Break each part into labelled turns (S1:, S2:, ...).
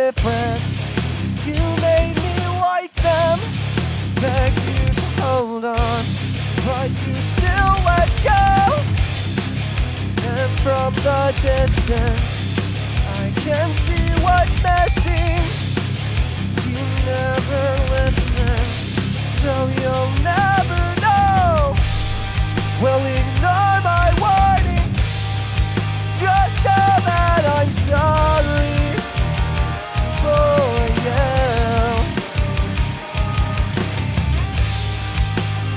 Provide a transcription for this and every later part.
S1: different. You made me like them, begged you to hold on, but you still let go. And from the distance, I can see what's missing. You never listen, so you'll never know. Well, ignore my warning, just know that I'm sorry for you.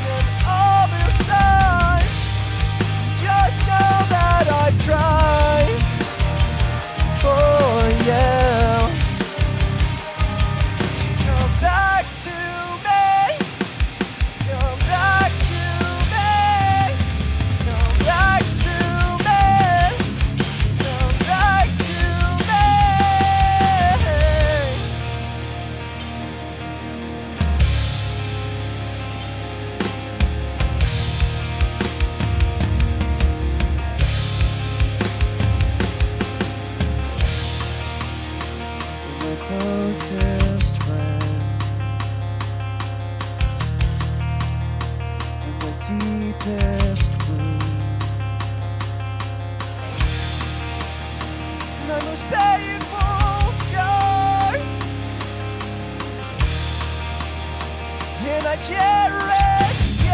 S1: And all this time, just know that I've tried for you. Come back to me. Come back to me. Come back to me. Come back to me. The closest friend and the deepest wound, and the most painful scar, and I cherish you.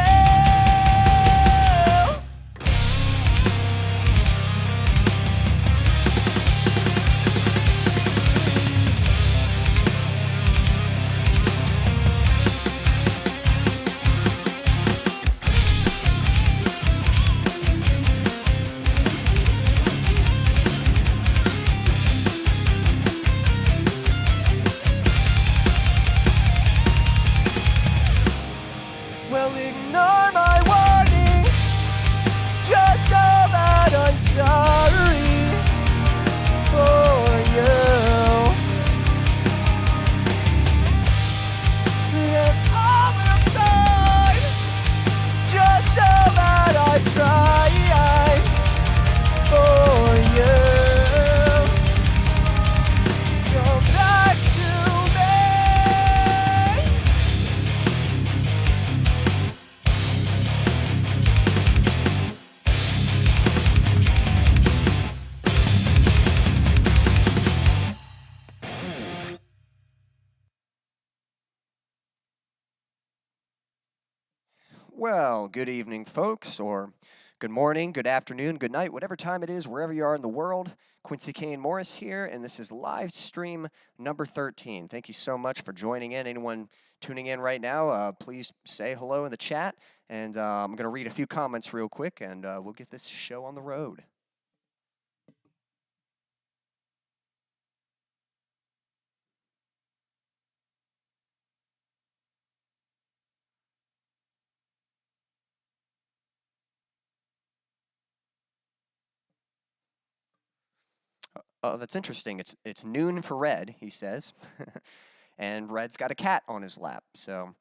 S1: Well, ignore my warning, just know that I'm sorry for you. And all this time, just know that I've tried for you. Come back to me. Well, good evening, folks, or good morning, good afternoon, good night, whatever time it is, wherever you are in the world. Quincy Kane Morris here, and this is live stream number 13. Thank you so much for joining in. Anyone tuning in right now, please say hello in the chat, and I'm going to read a few comments real quick, and we'll get this show on the road. Oh, that's interesting. It's noon for Red, he says. And Red's got a cat on his lap. So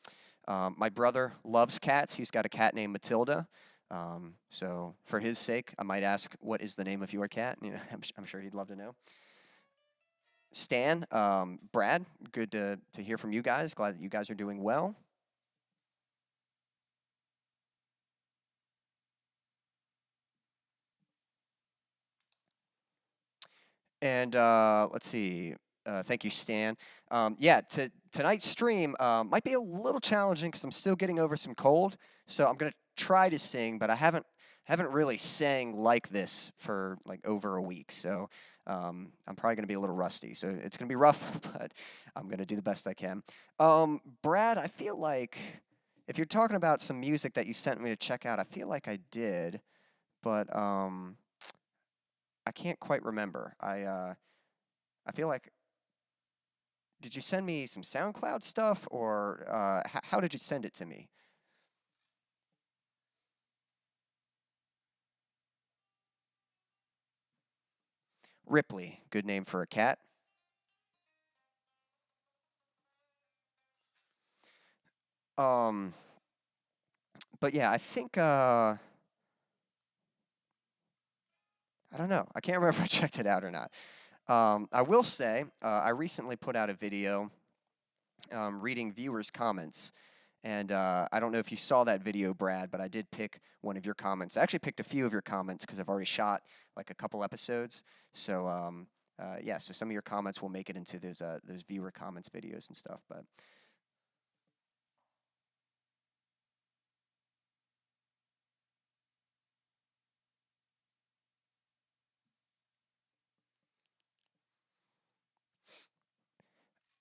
S1: my brother loves cats. He's got a cat named Matilda. So for his sake, I might ask, what is the name of your cat? You know, I'm sure he'd love to know. Stan, Brad, good to hear from you guys. Glad that you guys are doing well. And let's see. Thank you, Stan. Yeah, tonight's stream might be a little challenging because I'm still getting over some cold. So I'm gonna try to sing, but I haven't really sang like this for like over a week. So I'm probably gonna be a little rusty. So it's gonna be rough, but I'm gonna do the best I can. Brad, I feel like if you're talking about some music that you sent me to check out, I feel like I did, but I can't quite remember. I feel like, did you send me some SoundCloud stuff, or how did you send it to me? Ripley, good name for a cat. But yeah, I think I don't know. I can't remember if I checked it out or not. I will say, I recently put out a video reading viewers' comments. And I don't know if you saw that video, Brad, but I did pick one of your comments. I actually picked a few of your comments because I've already shot like a couple episodes. So yeah, so some of your comments will make it into those viewer comments videos and stuff. But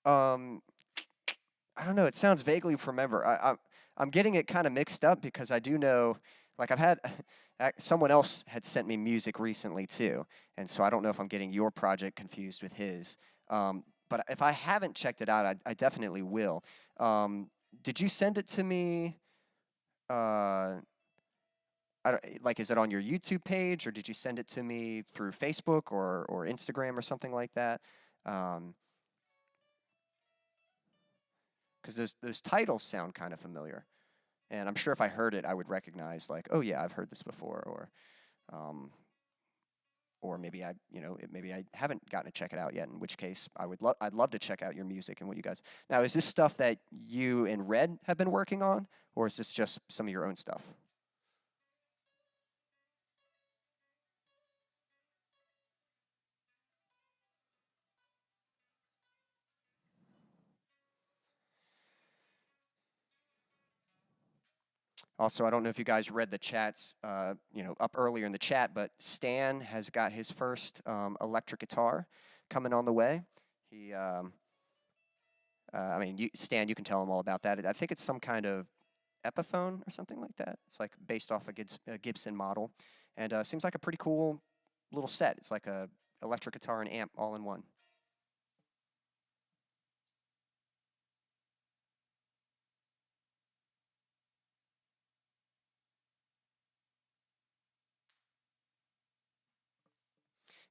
S1: um, I don't know. It sounds vaguely familiar. I'm getting it kind of mixed up because I do know, like I've had someone else had sent me music recently too, and so I don't know if I'm getting your project confused with his. But if I haven't checked it out, I definitely will. Um, did you send it to me? Uh, like, is it on your YouTube page, or did you send it to me through Facebook or Instagram or something like that? Um, because those titles sound kind of familiar. And I'm sure if I heard it, I would recognize like, oh yeah, I've heard this before, um, or maybe maybe I haven't gotten to check it out yet. In which case, I'd love to check out your music and what you guys. Now, is this stuff that you and Red have been working on, or is this just some of your own stuff? Also, I don't know if you guys read the chats, up earlier in the chat, but Stan has got his first electric guitar coming on the way. He I mean, Stan, you can tell him all about that. I think it's some kind of Epiphone or something like that. It's like based off a Gibson model, and seems like a pretty cool little set. It's like a electric guitar and amp all in one.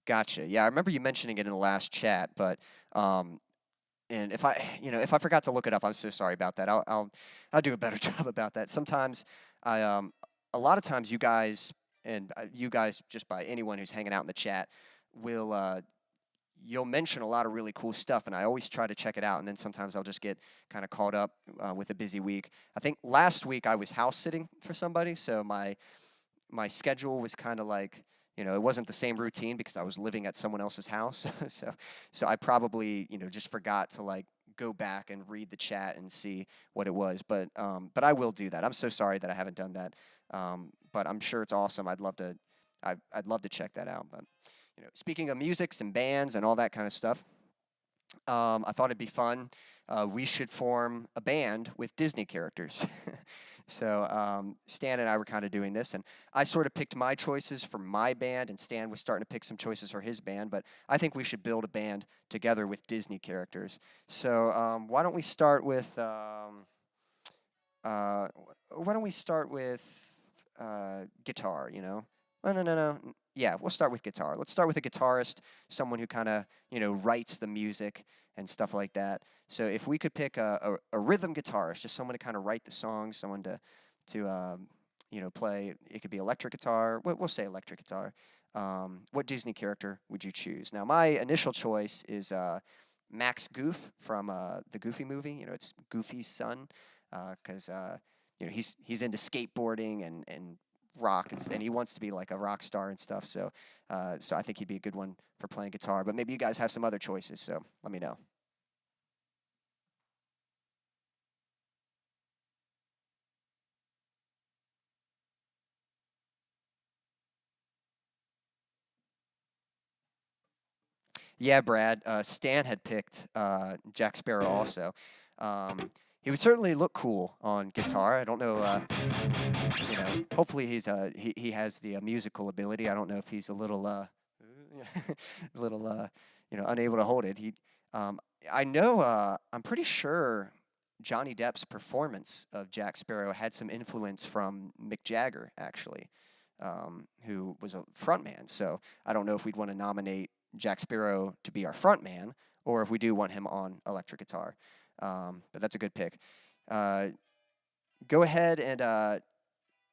S1: Gotcha. Yeah, I remember you mentioning it in the last chat, but um, and if I, if I forgot to look it up, I'm so sorry about that. I'll do a better job about that. Sometimes I, a lot of times you guys, just by anyone who's hanging out in the chat, will you'll mention a lot of really cool stuff, and I always try to check it out. And then sometimes I'll just get kind of caught up with a busy week. I think last week I was house sitting for somebody, so my schedule was kind of like, it wasn't the same routine because I was living at someone else's house. So I probably, just forgot to like go back and read the chat and see what it was. But I will do that. I'm so sorry that I haven't done that. But I'm sure it's awesome. I'd love to check that out. But speaking of music and bands and all that kind of stuff, I thought it'd be fun. We should form a band with Disney characters. So Stan and I were kind of doing this, and I sort of picked my choices for my band, and Stan was starting to pick some choices for his band. But I think we should build a band together with Disney characters. So why don't we start with uh, guitar? Oh, no, no, no. Yeah, we'll start with guitar. Let's start with a guitarist, someone who kind of writes the music and stuff like that. So if we could pick a rhythm guitarist, just someone to kind of write the songs, someone to play. It could be electric guitar. We'll say electric guitar. What Disney character would you choose? Now, my initial choice is Max Goof from the Goofy movie. It's Goofy's son, because he's into skateboarding and rock, and he wants to be like a rock star and stuff. So I think he'd be a good one for playing guitar. But maybe you guys have some other choices, so let me know. Yeah, Brad. Stan had picked Jack Sparrow also. He would certainly look cool on guitar. I don't know. Hopefully he has the musical ability. I don't know if he's a little a little unable to hold it. Um, I know. I'm pretty sure Johnny Depp's performance of Jack Sparrow had some influence from Mick Jagger, actually, who was a frontman. So I don't know if we'd want to nominate Jack Sparrow to be our frontman, or if we do want him on electric guitar. But that's a good pick. Uh, Go ahead and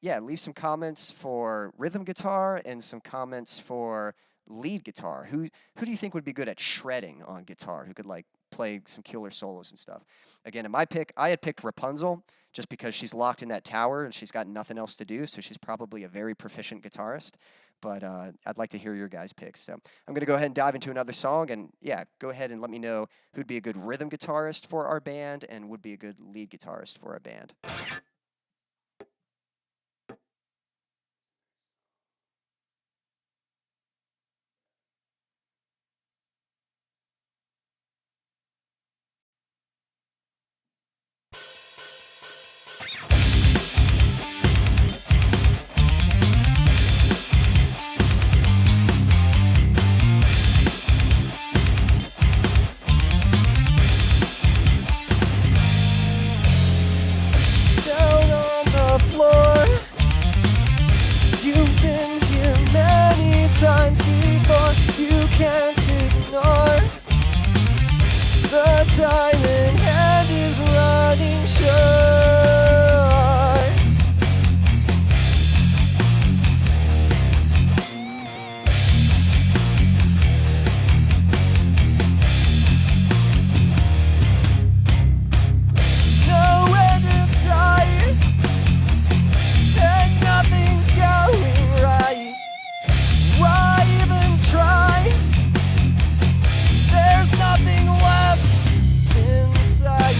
S1: yeah, leave some comments for rhythm guitar and some comments for lead guitar? Who do you think would be good at shredding on guitar? Who could like play some killer solos and stuff? Again, in my pick, I had picked Rapunzel just because she's locked in that tower and she's got nothing else to do, so she's probably a very proficient guitarist. But I'd like to hear your guys' picks. So I'm going to go ahead and dive into another song. And yeah, go ahead and let me know who'd be a good rhythm guitarist for our band and would be a good lead guitarist for our band. Down on the floor, you've been here many times before. You can't ignore the time in hand is running short. No end in sight, and nothing's going right. Why even try? There's nothing left inside.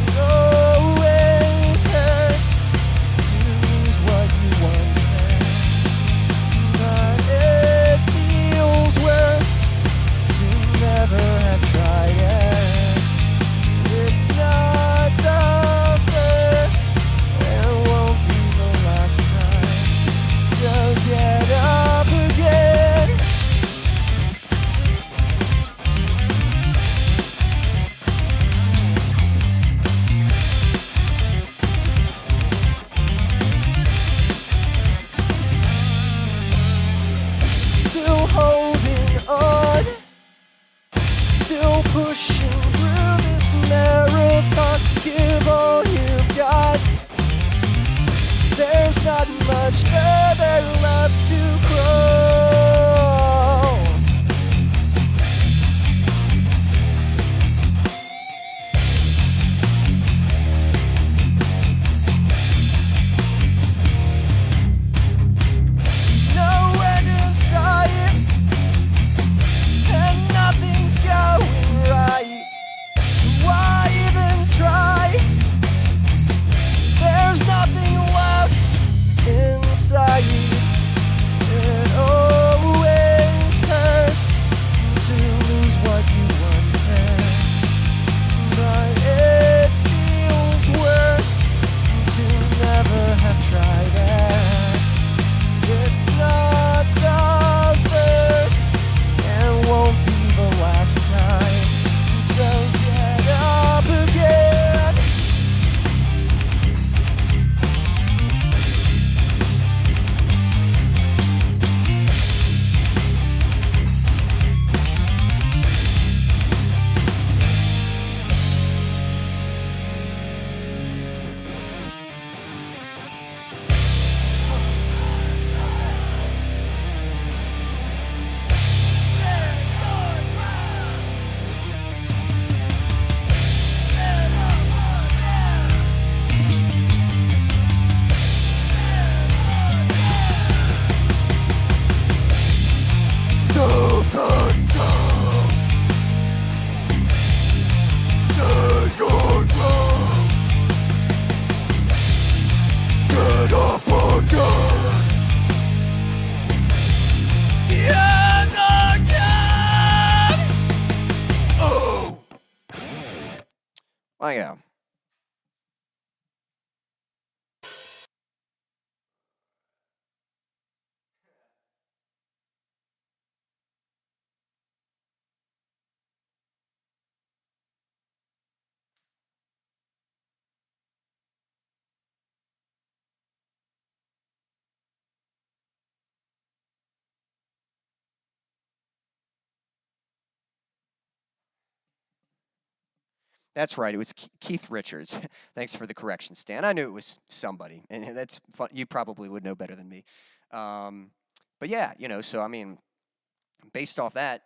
S1: It always hurts to lose what you once had, but it feels worse to never have tried it. It's not the first and won't be the last time. So get up again. Still holding on, still pushing through this marathon. Give all you've got. There's not much further left to crawl. No end in sight, and nothing's going right. Why even try? There's nothing left inside. It always hurts to lose what you once had, but it feels worse to never have tried it. It's not the first and won't be the last time. So get up again. Get up again. Yet again. Oh. I am. That's right. It was Keith Richards. Thanks for the correction, Stan. I knew it was somebody, and that's fun. You probably would know better than me. Um, but yeah, so I mean, based off that,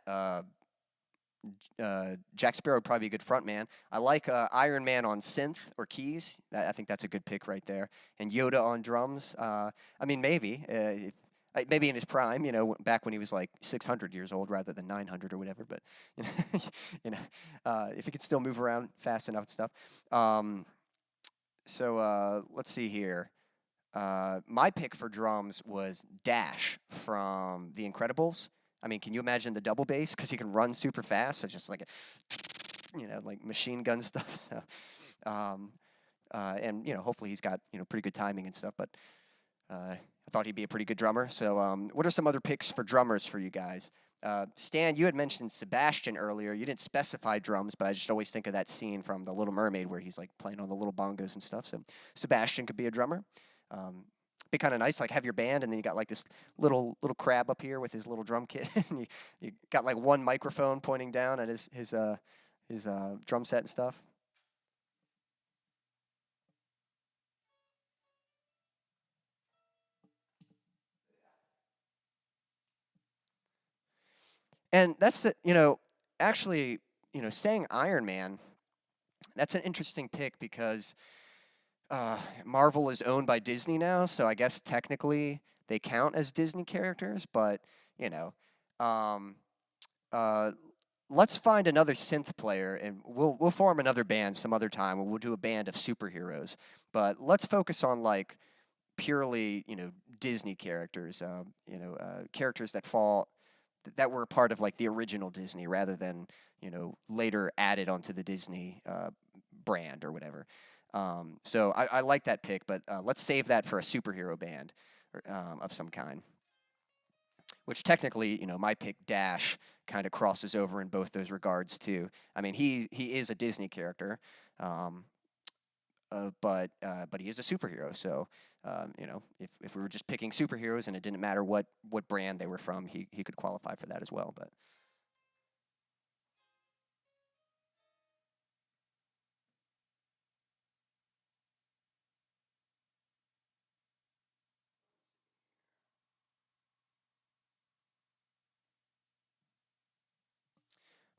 S1: Jack Sparrow would probably be a good front man. I like Iron Man on synth or keys. I think that's a good pick right there. And Yoda on drums. I mean, maybe in his prime, back when he was like 600 years old rather than 900 or whatever. But you know, if he could still move around fast enough and stuff. So let's see here. My pick for drums was Dash from The Incredibles. I mean, can you imagine the double bass? Because he can run super fast, so it's just like like machine gun stuff. So, and hopefully he's got pretty good timing and stuff. But I thought he'd be a pretty good drummer. So, what are some other picks for drummers for you guys? Stan, you had mentioned Sebastian earlier. You didn't specify drums, but I just always think of that scene from The Little Mermaid where he's like playing on the little bongos and stuff. So Sebastian could be a drummer. Be kind of nice, like have your band, and then you got like this little crab up here with his little drum kit, and you got like one microphone pointing down at his drum set and stuff. And that's actually, saying Iron Man, that's an interesting pick because Marvel is owned by Disney now, so I guess technically they count as Disney characters, but um, uh, let's find another synth player and we'll form another band some other time, and we'll do a band of superheroes. But let's focus on like purely, Disney characters, characters that were a part of like the original Disney rather than, later added onto the Disney brand or whatever. So I like that pick, but let's save that for a superhero band of some kind. Which technically, my pick Dash kind of crosses over in both those regards too. I mean, he is a Disney character, but he is a superhero. So if we were just picking superheroes and it didn't matter what brand they were from, he could qualify for that as well. But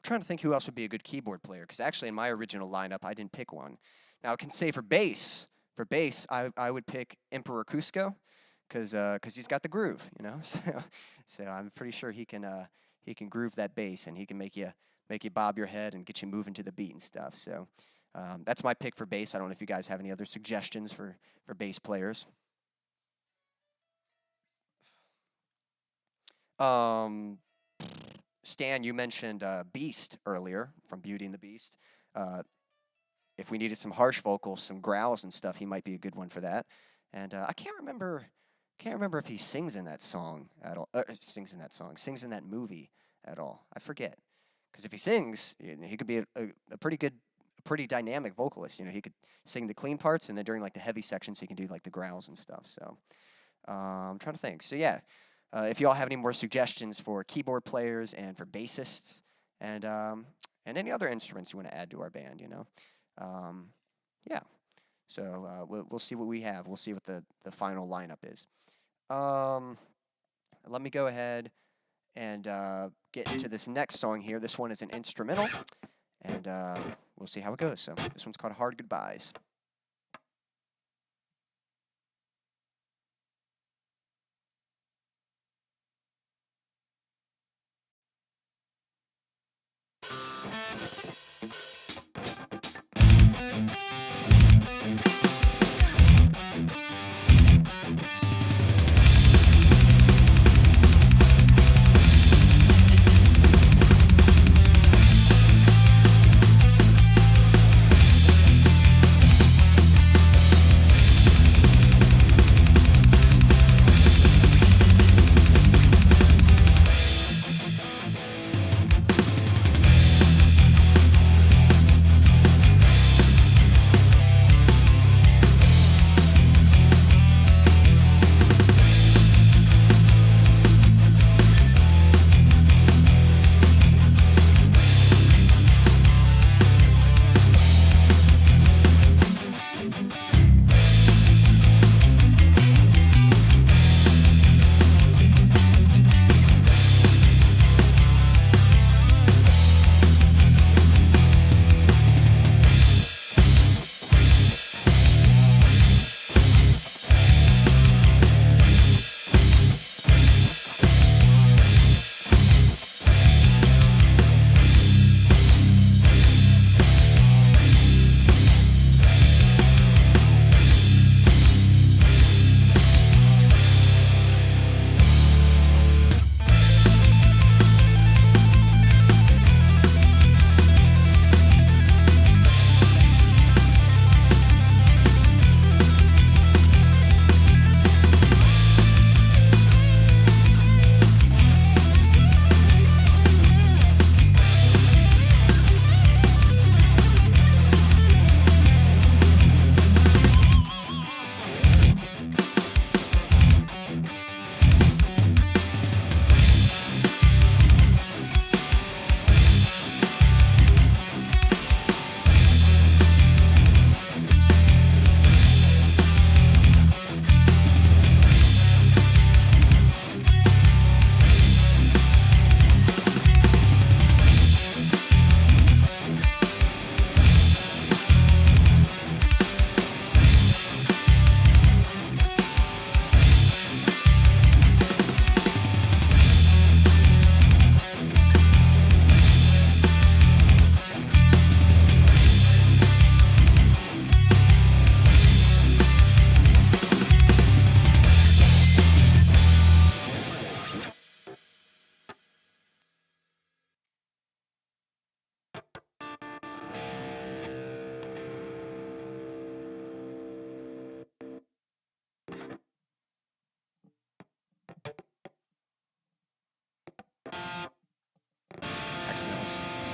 S1: I'm trying to think who else would be a good keyboard player, because actually in my original lineup I didn't pick one. Now I can say for bass, I would pick Emperor Cusco, because he's got the groove, So I'm pretty sure he can groove that bass, and he can make you bob your head and get you moving to the beat and stuff. So that's my pick for bass. I don't know if you guys have any other suggestions for bass players. Um, Stan, you mentioned Beast earlier from Beauty and the Beast. Uh, if we needed some harsh vocals, some growls and stuff, he might be a good one for that. And I can't remember if he sings in that song at all. Sings in that movie at all. I forget. Because if he sings, he could be a pretty dynamic vocalist. He could sing the clean parts, and then during like the heavy sections, he can do like the growls and stuff. So I'm trying to think. So yeah, if you all have any more suggestions for keyboard players and for bassists, and any other instruments you want to add to our band, um, yeah. So we'll see what we have. We'll see what the final lineup is. Um, Let me go ahead and get into this next song here. This one is an instrumental, and we'll see how it goes. So this one's called Hard Goodbyes.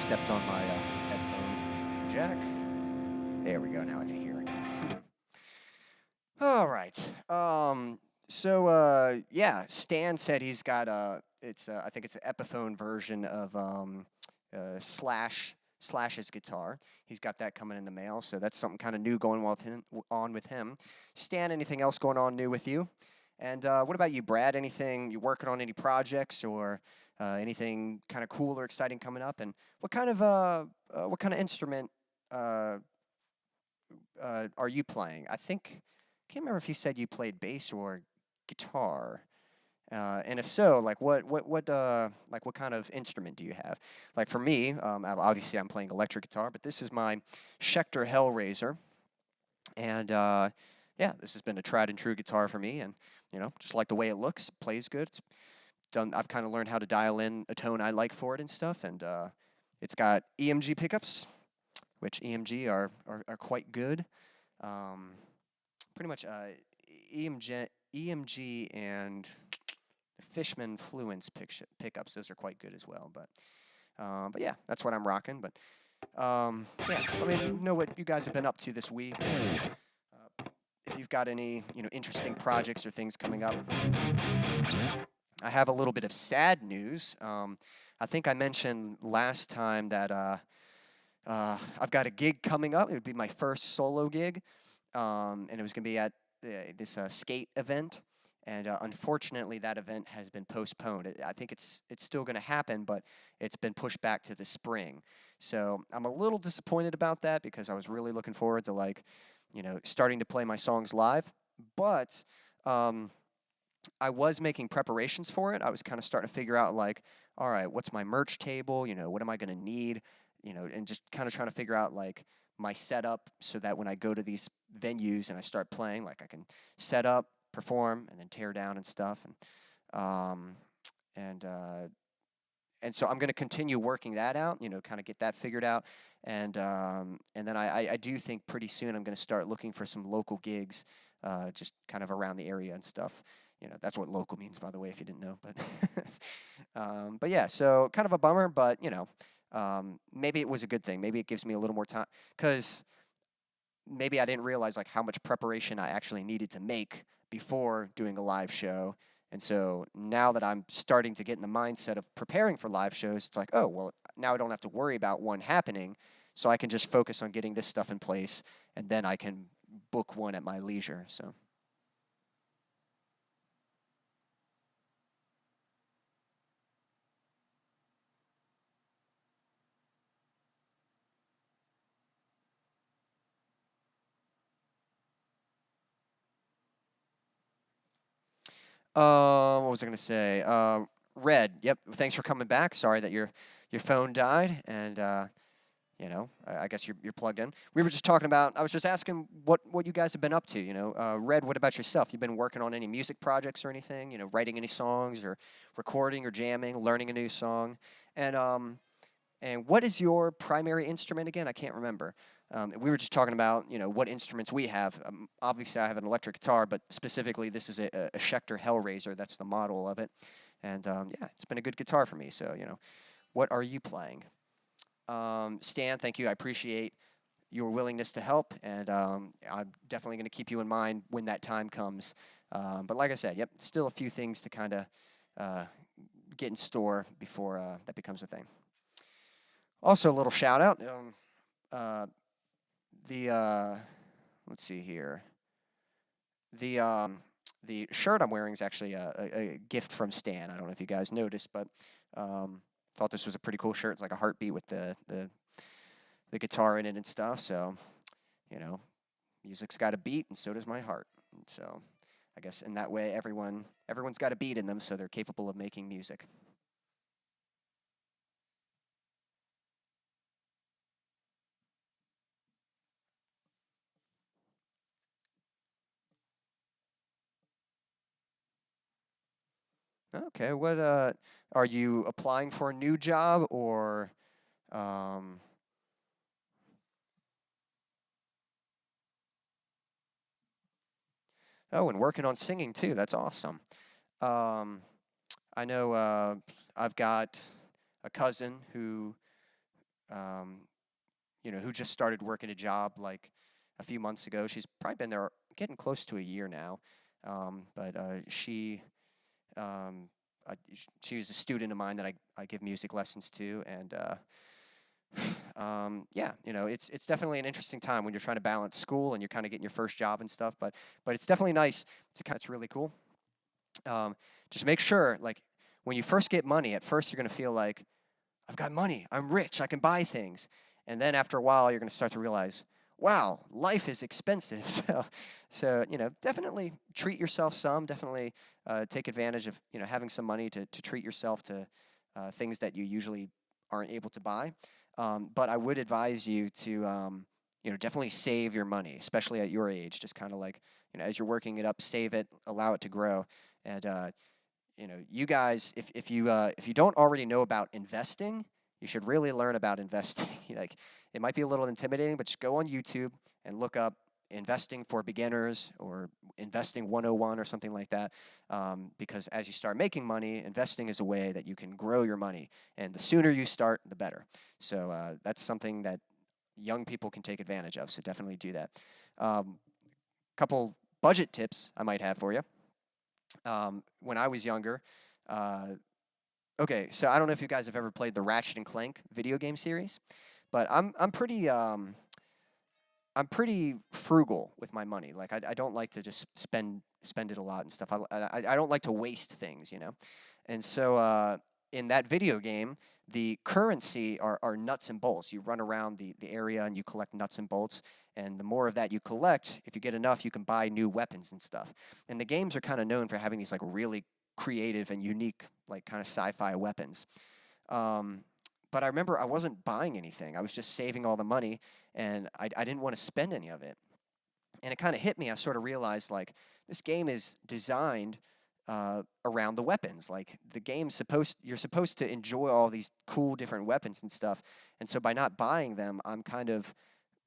S1: stepped on my headphone jack. There we go. Now I can hear again. All right. Yeah, Stan said he's got I think it's an Epiphone version of Slash's guitar. He's got that coming in the mail, so that's something kind of new going on with him. Stan, anything else going on new with you? And what about you, Brad? Anything you working on? Any projects or anything kind of cool or exciting coming up? And what kind of instrument are you playing? Can't remember if you said you played bass or guitar. And if so, like what kind of instrument do you have? Like for me, obviously I'm playing electric guitar, but this is my Schecter Hellraiser, and yeah, this has been a tried and true guitar for me, and just like the way it looks, plays good. I've kind of learned how to dial in a tone I like for it and stuff, and it's got EMG pickups, which EMG are quite good. Pretty much EMG and Fishman Fluence pickups. Those are quite good as well. But yeah, that's what I'm rocking. But yeah, let me know what you guys have been up to this week. And, if you've got any interesting projects or things coming up. I have a little bit of sad news. I think I mentioned last time that I've got a gig coming up. It would be my first solo gig, and it was going to be at this skate event. And unfortunately, that event has been postponed. I think it's still going to happen, but it's been pushed back to the spring. So I'm a little disappointed about that because I was really looking forward to starting to play my songs live. But I was making preparations for it. I was kind of starting to figure out all right, what's my merch table? What am I going to need? And just kind of trying to figure out my setup so that when I go to these venues and I start playing, I can set up, perform, and then tear down and stuff. And so I'm going to continue working that out, kind of get that figured out. And then I do think pretty soon I'm going to start looking for some local gigs, just kind of around the area and stuff. That's what local means, by the way, if you didn't know. But yeah, so kind of a bummer, but maybe it was a good thing. Maybe it gives me a little more time, because maybe I didn't realize how much preparation I actually needed to make before doing a live show. And so now that I'm starting to get in the mindset of preparing for live shows, it's oh, well, now I don't have to worry about one happening, so I can just focus on getting this stuff in place, and then I can book one at my leisure. So. What was I gonna say? Red. Yep. Thanks for coming back. Sorry that your phone died, and I guess you're plugged in. We were just talking about. I was just asking what you guys have been up to. Red. What about yourself? You been working on any music projects or anything? Writing any songs or recording or jamming, learning a new song, and what is your primary instrument again? I can't remember. We were just talking about, what instruments we have. Obviously, I have an electric guitar, but specifically, this is a Schecter Hellraiser. That's the model of it. And yeah, it's been a good guitar for me. So, what are you playing? Stan, thank you. I appreciate your willingness to help, and I'm definitely going to keep you in mind when that time comes. But like I said, yep, still a few things to kind of get in store before that becomes a thing. Also, a little shout out. Let's see here. The shirt I'm wearing is actually a gift from Stan. I don't know if you guys noticed, but thought this was a pretty cool shirt. It's like a heartbeat with the guitar in it and stuff. So, music's got a beat, and so does my heart. And so, I guess in that way, everyone's got a beat in them, so they're capable of making music. Okay, what are you applying for a new job or um oh, and working on singing too. That's awesome. Um I know I've got a cousin who um, who just started working a job like a few months ago. She's probably been there getting close to a year now. But um, she was a student of mine that I give music lessons to, and yeah, it's definitely an interesting time when you're trying to balance school and you're kind of getting your first job and stuff. But it's definitely nice. It's really cool. Um, just make sure, like, when you first get money, at first you're gonna feel like, I've got money, I'm rich, I can buy things, and then after a while you're gonna start to realize, wow, life is expensive. So definitely treat yourself some. Definitely take advantage of having some money to treat yourself to things that you usually aren't able to buy. But I would advise you to definitely save your money, especially at your age. Just kind of like as you're working it up, save it, allow it to grow, and you guys, if you don't already know about investing, you should really learn about investing. Like, it might be a little intimidating, but just go on YouTube and look up investing for beginners or investing 101 or something like that. Because as you start making money, investing is a way that you can grow your money, and the sooner you start, the better. So that's something that young people can take advantage of. So definitely do that. Couple budget tips I might have for you. When I was younger, uh, okay, so I don't know if you guys have ever played the Ratchet and Clank video game series, but I'm pretty frugal with my money. Like, I don't like to just spend it a lot and stuff. I don't like to waste things, And so in that video game, the currency are nuts and bolts. You run around the area and you collect nuts and bolts. And the more of that you collect, if you get enough, you can buy new weapons and stuff. And the games are kind of known for having these like really creative and unique, like kind of sci-fi weapons. Um, but I remember I wasn't buying anything. I was just saving all the money, and I didn't want to spend any of it. And it kind of hit me. I sort of realized, like, this game is designed around the weapons. Like, the game's you're supposed to enjoy all these cool different weapons and stuff. And so by not buying them, I'm kind of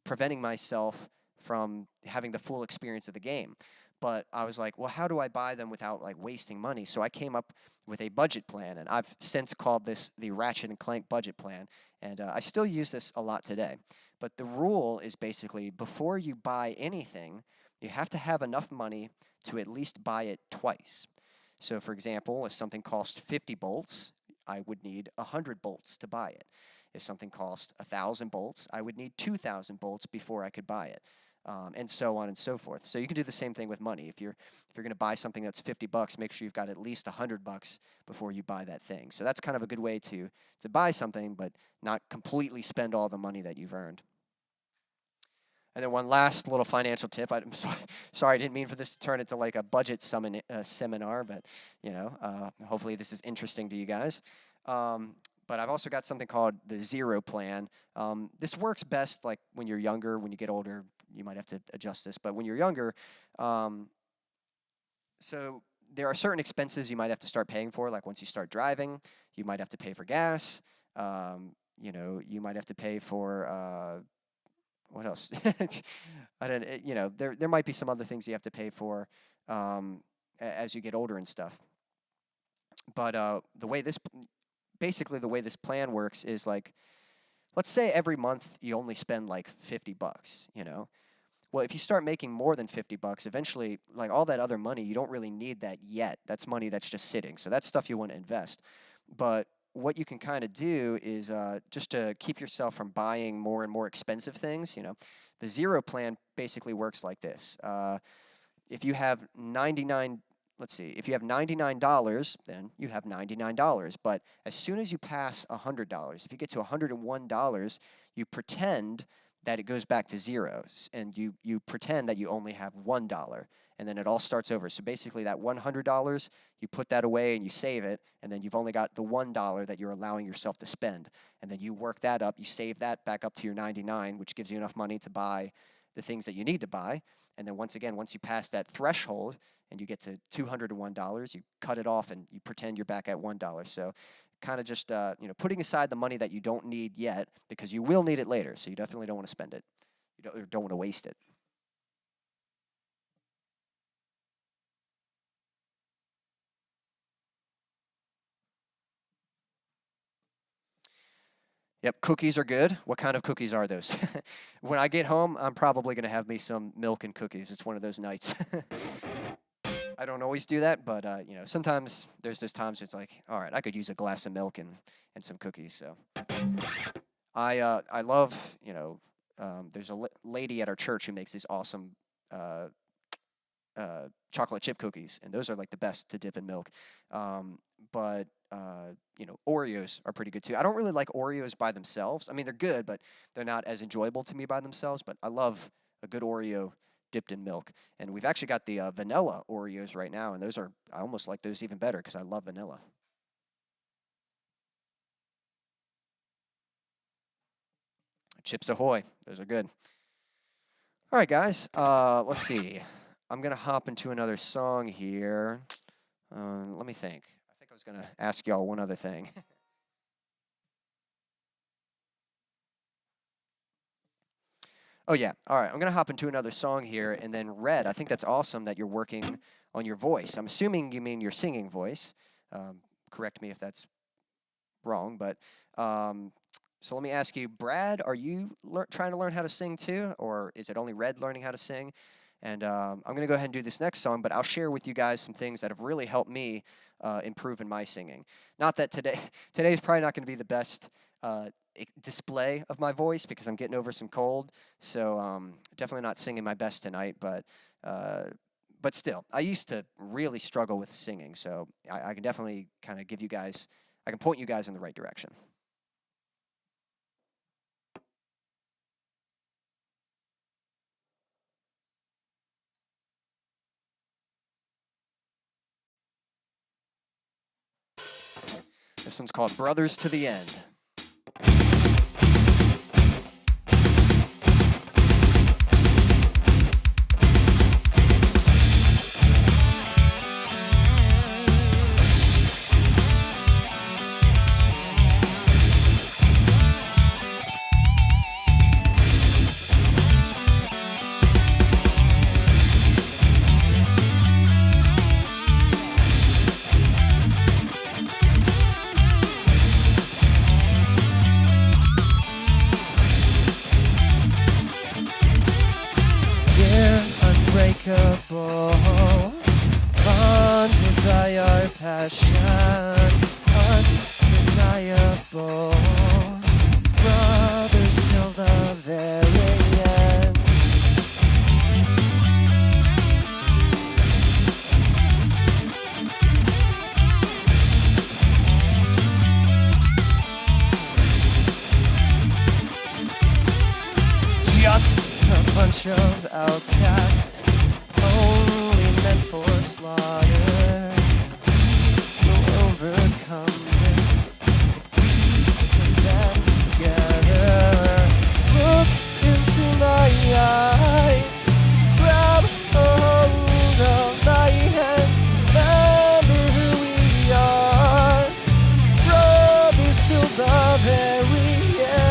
S1: preventing myself from having the full experience of the game. But I was like, well, how do I buy them without like wasting money? So I came up with a budget plan, and I've since called this the Ratchet and Clank budget plan. And I still use this a lot today. But the rule is basically, before you buy anything, you have to have enough money to at least buy it twice. So, for example, if something cost 50 bolts, I would need 100 bolts to buy it. If something cost 1,000 bolts, I would need 2,000 bolts before I could buy it, and so on and so forth. So you can do the same thing with money. If you're going to buy something that's $50, make sure you've got at least $100 before you buy that thing. So that's kind of a good way to buy something, but not completely spend all the money that you've earned. And then one last little financial tip. I'm sorry, I didn't mean for this to turn into like a budget seminar, but hopefully this is interesting to you guys. But I've also got something called the zero plan. This works best like when you're younger. When you get older, you might have to adjust this. But when you're younger, so there are certain expenses you might have to start paying for. Like once you start driving, you might have to pay for gas. You might have to pay for what else? I don't. There might be some other things you have to pay for as you get older and stuff. But basically the way this plan works is like, let's say every month you only spend like $50. Well, if you start making more than $50, eventually, like all that other money, you don't really need that yet. That's money that's just sitting. So that's stuff you want to invest. But what you can kind of do is just to keep yourself from buying more and more expensive things. The zero plan basically works like this. If you have 99, let's see, if you have $99, then you have $99. But as soon as you pass $100, if you get to $101, you pretend that it goes back to zeros, and you pretend that you only have $1, and then it all starts over. So basically that $100, you put that away and you save it, and then you've only got the $1 that you're allowing yourself to spend. And then you work that up, you save that back up to your 99, which gives you enough money to buy the things that you need to buy. And then once you pass that threshold and you get to $201, you cut it off and you pretend you're back at $1. So kind of just putting aside the money that you don't need yet, because you will need it later. So you definitely don't want to spend it. You don't want to waste it. Yep, cookies are good. What kind of cookies are those? When I get home, I'm probably going to have me some milk and cookies. It's one of those nights. I don't always do that, but sometimes there's those times it's like, all right, I could use a glass of milk and some cookies. So I love, there's a lady at our church who makes these awesome chocolate chip cookies, and those are like the best to dip in milk. But Oreos are pretty good too. I don't really like Oreos by themselves. I mean, they're good, but they're not as enjoyable to me by themselves. But I love a good Oreo dipped in milk. And we've actually got the vanilla Oreos right now, and I almost like those even better because I love vanilla. Chips Ahoy, those are good. All right, guys, let's see. I'm going to hop into another song here. Let me think. I think I was going to ask y'all one other thing. Oh, yeah. All right. I'm going to hop into another song here. And then, Red, I think that's awesome that you're working on your voice. I'm assuming you mean your singing voice. Correct me if that's wrong. But so let me ask you, Brad, are you trying to learn how to sing too? Or is it only Red learning how to sing? And I'm going to go ahead and do this next song, but I'll share with you guys some things that have really helped me improve in my singing. Not that today is probably not going to be the best display of my voice because I'm getting over some cold, so definitely not singing my best tonight, but still, I used to really struggle with singing, so I can definitely kind of I can point you guys in the right direction. This one's called Brothers to the End. Bonded by our passion, undeniable, brothers till the very end. Just a bunch of outcasts, only meant for slaughter. We'll overcome this, put them together. Look into my eyes, grab a hold of my hand. Remember who we are, brothers till the very end.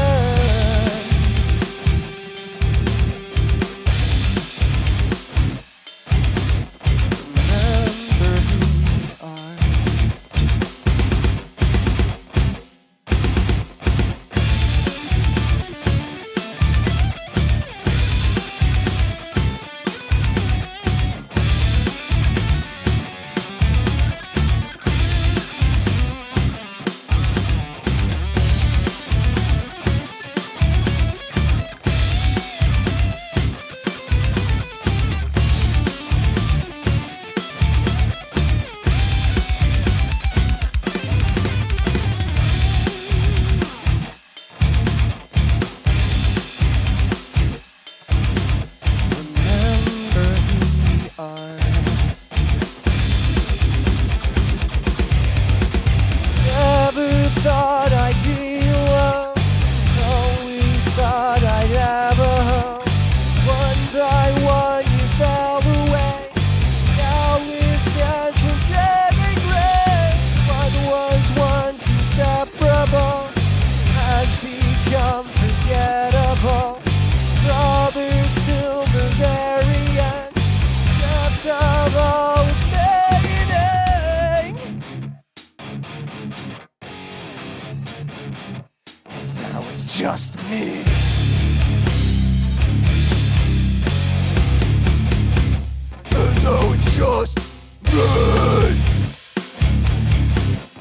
S1: just me.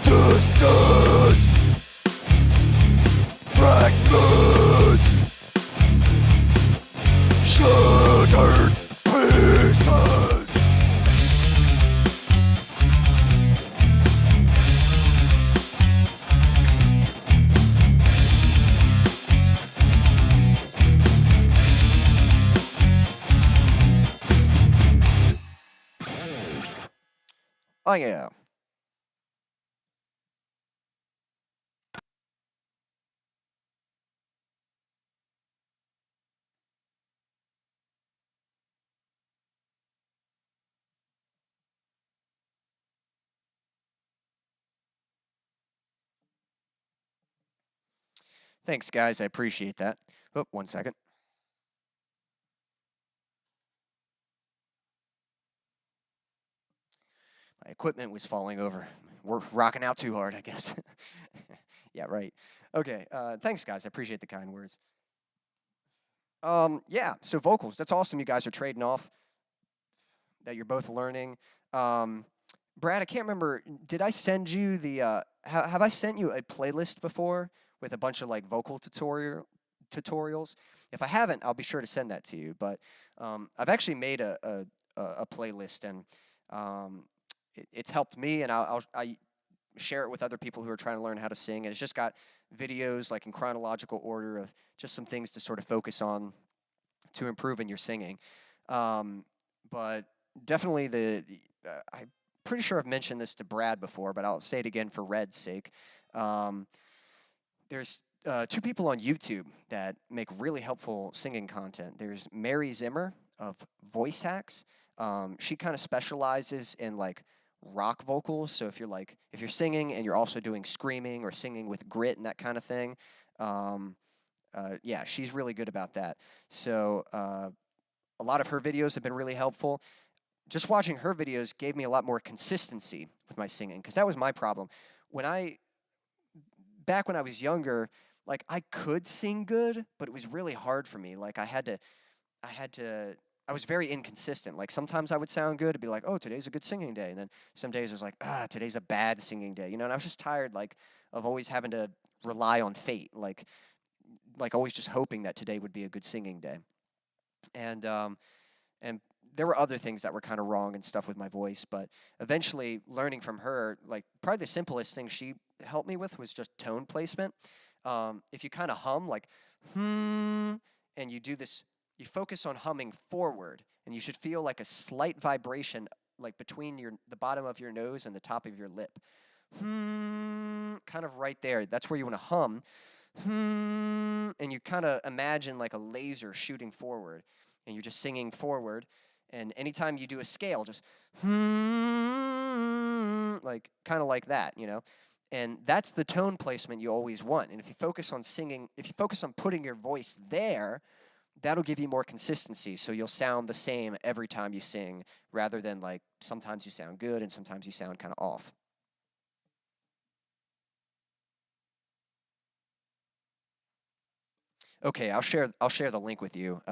S1: Distant fragments, shattered pieces. Oh yeah. Thanks, guys. I appreciate that. Oh, 1 second. My equipment was falling over. We're rocking out too hard, I guess. Yeah, right. Okay. Thanks, guys. I appreciate the kind words. Yeah. So vocals. That's awesome. You guys are trading off. That you're both learning. Um, Brad, I can't remember. Did I send you the? Have I sent you a playlist before with a bunch of like vocal tutorials? If I haven't, I'll be sure to send that to you. But I've actually made a playlist, and um, it's helped me, and I share it with other people who are trying to learn how to sing. And it's just got videos like in chronological order of just some things to sort of focus on to improve in your singing. But definitely I'm pretty sure I've mentioned this to Brad before, but I'll say it again for Red's sake. Um, there's two people on YouTube that make really helpful singing content. There's Mary Zimmer of Voice Hacks. She kind of specializes in like rock vocals. So if you're singing and you're also doing screaming or singing with grit and that kind of thing, yeah, she's really good about that. So a lot of her videos have been really helpful. Just watching her videos gave me a lot more consistency with my singing because that was my problem. When I back when I was younger, like I could sing good, but it was really hard for me. Like I was very inconsistent. Like sometimes I would sound good, it'd be like, oh, today's a good singing day, and then some days it was like, today's a bad singing day, and I was just tired, like of always having to rely on fate, like always just hoping that today would be a good singing day, and and there were other things that were kind of wrong and stuff with my voice, but eventually learning from her, like probably the simplest thing she helped me with was just tone placement. If you kind of hum like and you do this, you focus on humming forward, and you should feel like a slight vibration like between the bottom of your nose and the top of your lip. Kind of right there. That's where you want to hum. And you kind of imagine like a laser shooting forward, and you're just singing forward. And anytime you do a scale, just like kind of like that. And that's the tone placement you always want. And if you focus on singing, if you focus on putting your voice there, that'll give you more consistency. So you'll sound the same every time you sing, rather than like sometimes you sound good and sometimes you sound kind of off. Okay, I'll share the link with you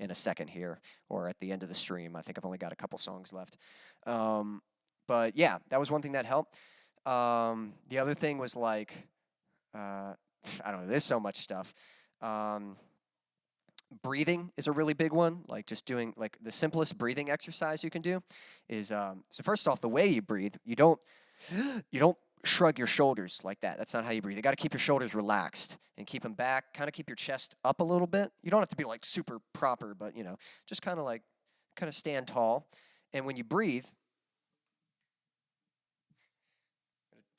S1: in a second here, or at the end of the stream. I think I've only got a couple songs left. Um, but yeah, that was one thing that helped. The other thing was like, uh, I don't know. There's so much stuff. Um, Breathing is a really big one. Like just doing like the simplest breathing exercise you can do is so first off, the way you breathe, you don't shrug your shoulders like that. That's not how you breathe. You got to keep your shoulders relaxed and keep them back. Kind of keep your chest up a little bit. You don't have to be like super proper, but just kind of stand tall. And when you breathe,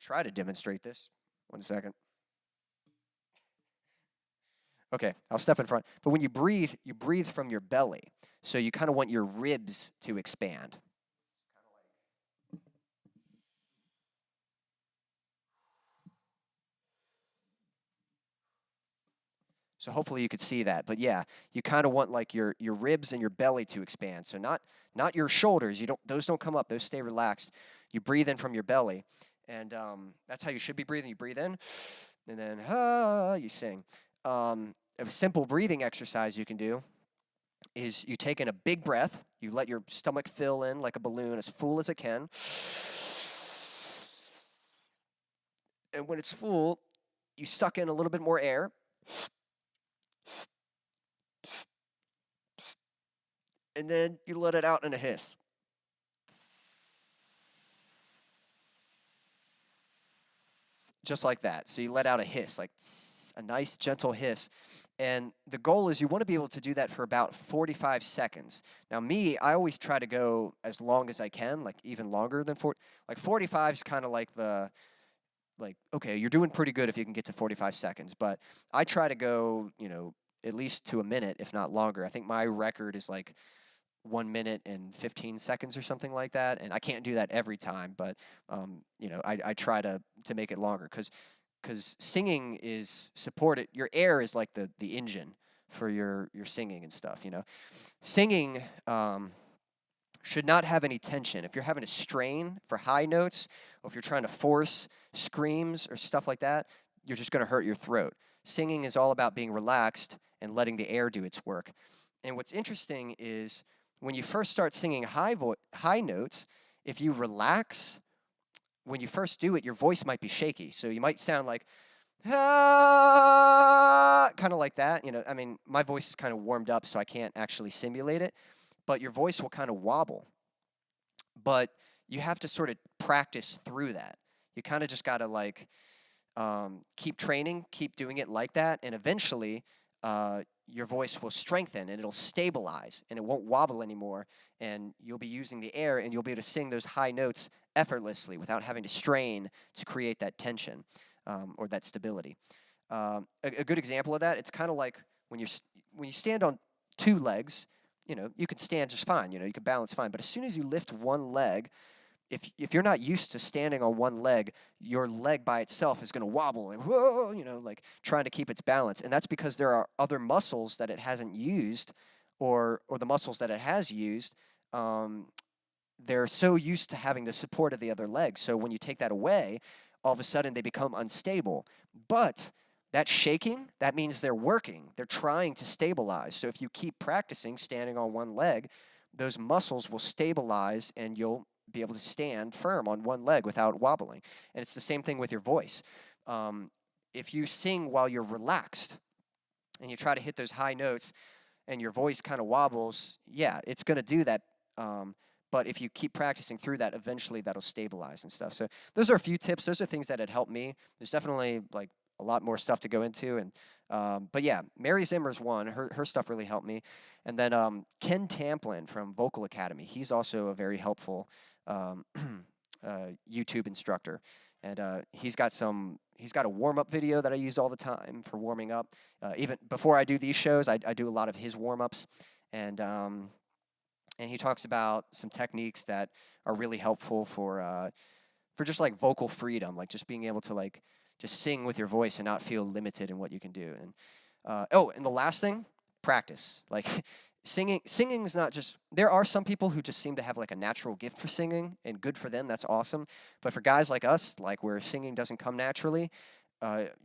S1: try to demonstrate this. 1 second. Okay, I'll step in front. But when you breathe from your belly. So you kind of want your ribs to expand. So hopefully you could see that. But yeah, you kind of want like your ribs and your belly to expand. So not your shoulders. Those don't come up. Those stay relaxed. You breathe in from your belly, and that's how you should be breathing. You breathe in, and then you sing. A simple breathing exercise you can do is you take in a big breath You let your stomach fill in like a balloon as full as it can. And when it's full, you suck in a little bit more air. And then you let it out in a hiss. Just like that. So you let out a hiss, like a nice gentle hiss. And the goal is you want to be able to do that for about 45 seconds. Now me, I always try to go as long as I can, like even longer than 40. Like 45 is kind of like okay, you're doing pretty good if you can get to 45 seconds. But I try to go, at least to a minute, if not longer. I think my record is like 1 minute and 15 seconds or something like that. And I can't do that every time, but, I try to make it longer because singing is supported. Your air is like the engine for your singing and stuff, Singing should not have any tension. If you're having a strain for high notes, or if you're trying to force screams or stuff like that, you're just going to hurt your throat. Singing is all about being relaxed and letting the air do its work. And what's interesting is when you first start singing high notes, if you relax, when you first do it, your voice might be shaky. So you might sound like, ah, kind of like that. My voice is kind of warmed up, so I can't actually simulate it. But your voice will kind of wobble. But you have to sort of practice through that. You kind of just got to keep training, keep doing it like that, and eventually your voice will strengthen and it'll stabilize and it won't wobble anymore, and you'll be using the air and you'll be able to sing those high notes effortlessly without having to strain to create that tension or that stability. A good example of that, it's kind of like when you stand on two legs. You can stand just fine, you can balance fine. But as soon as you lift one leg, if you're not used to standing on one leg, your leg by itself is going to wobble and whoa, like trying to keep its balance. And that's because there are other muscles that it hasn't used, or the muscles that it has used, they're so used to having the support of the other leg. So when you take that away, all of a sudden they become unstable. But that shaking, that means they're working. They're trying to stabilize. So if you keep practicing standing on one leg, those muscles will stabilize and you'll be able to stand firm on one leg without wobbling. And it's the same thing with your voice. If you sing while you're relaxed and you try to hit those high notes and your voice kind of wobbles, yeah, it's going to do that. But if you keep practicing through that, eventually that'll stabilize and stuff. So those are a few tips. Those are things that had helped me. There's definitely a lot more stuff to go into, and but yeah, Mary Zimmer's one. Her stuff really helped me, and then Ken Tamplin from Vocal Academy. He's also a very helpful YouTube instructor, and he's got a warm-up video that I use all the time for warming up. Even before I do these shows, I do a lot of his warm-ups, and he talks about some techniques that are really helpful for just like vocal freedom, like just being able to just sing with your voice and not feel limited in what you can do. And and the last thing, practice. Like singing's not just, there are some people who just seem to have a natural gift for singing, and good for them, that's awesome. But for guys like us, where singing doesn't come naturally,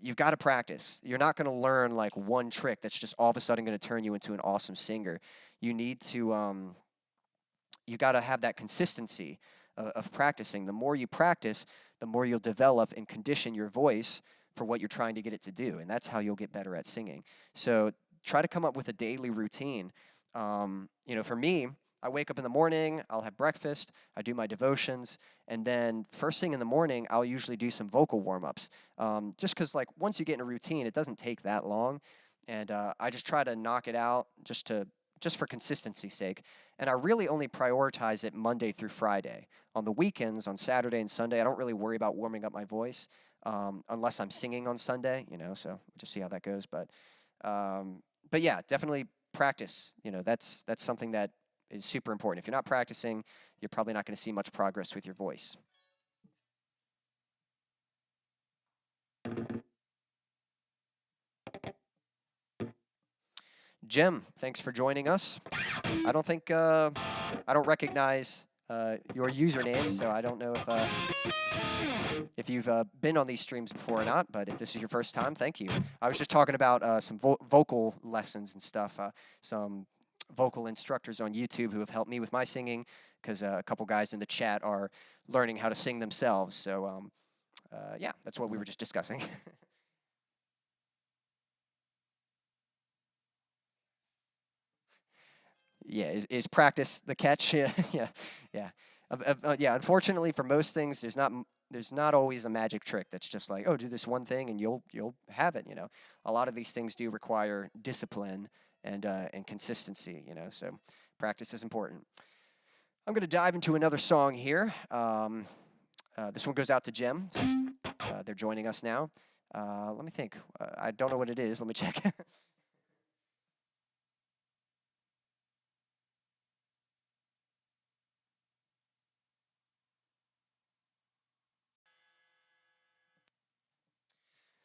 S1: you've got to practice. You're not going to learn one trick that's just all of a sudden going to turn you into an awesome singer. You need to, you got to have that consistency of practicing. The more you practice, the more you'll develop and condition your voice for what you're trying to get it to do, and that's how you'll get better at singing. So try to come up with a daily routine. For me, I wake up in the morning, I'll have breakfast, I do my devotions, and then first thing in the morning, I'll usually do some vocal warm-ups. Just because once you get in a routine, it doesn't take that long, and I just try to knock it out just for consistency's sake. And I really only prioritize it Monday through Friday. On the weekends, on Saturday and Sunday, I don't really worry about warming up my voice unless I'm singing on Sunday, so we'll just see how that goes. But yeah, definitely practice. That's something that is super important. If you're not practicing, you're probably not going to see much progress with your voice. Jim, thanks for joining us. I don't think I don't recognize your username, so I don't know if you've been on these streams before or not. But if this is your first time, thank you. I was just talking about some vocal lessons and stuff, some vocal instructors on YouTube who have helped me with my singing, because a couple guys in the chat are learning how to sing themselves. So yeah, that's what we were just discussing. Yeah, is practice the catch? Yeah, yeah, yeah. Yeah, unfortunately, for most things, there's not always a magic trick that's just like, oh, do this one thing and you'll have it. A lot of these things do require discipline and consistency. So practice is important. I'm going to dive into another song here. This one goes out to Jem, since they're joining us now. Let me think. I don't know what it is. Let me check.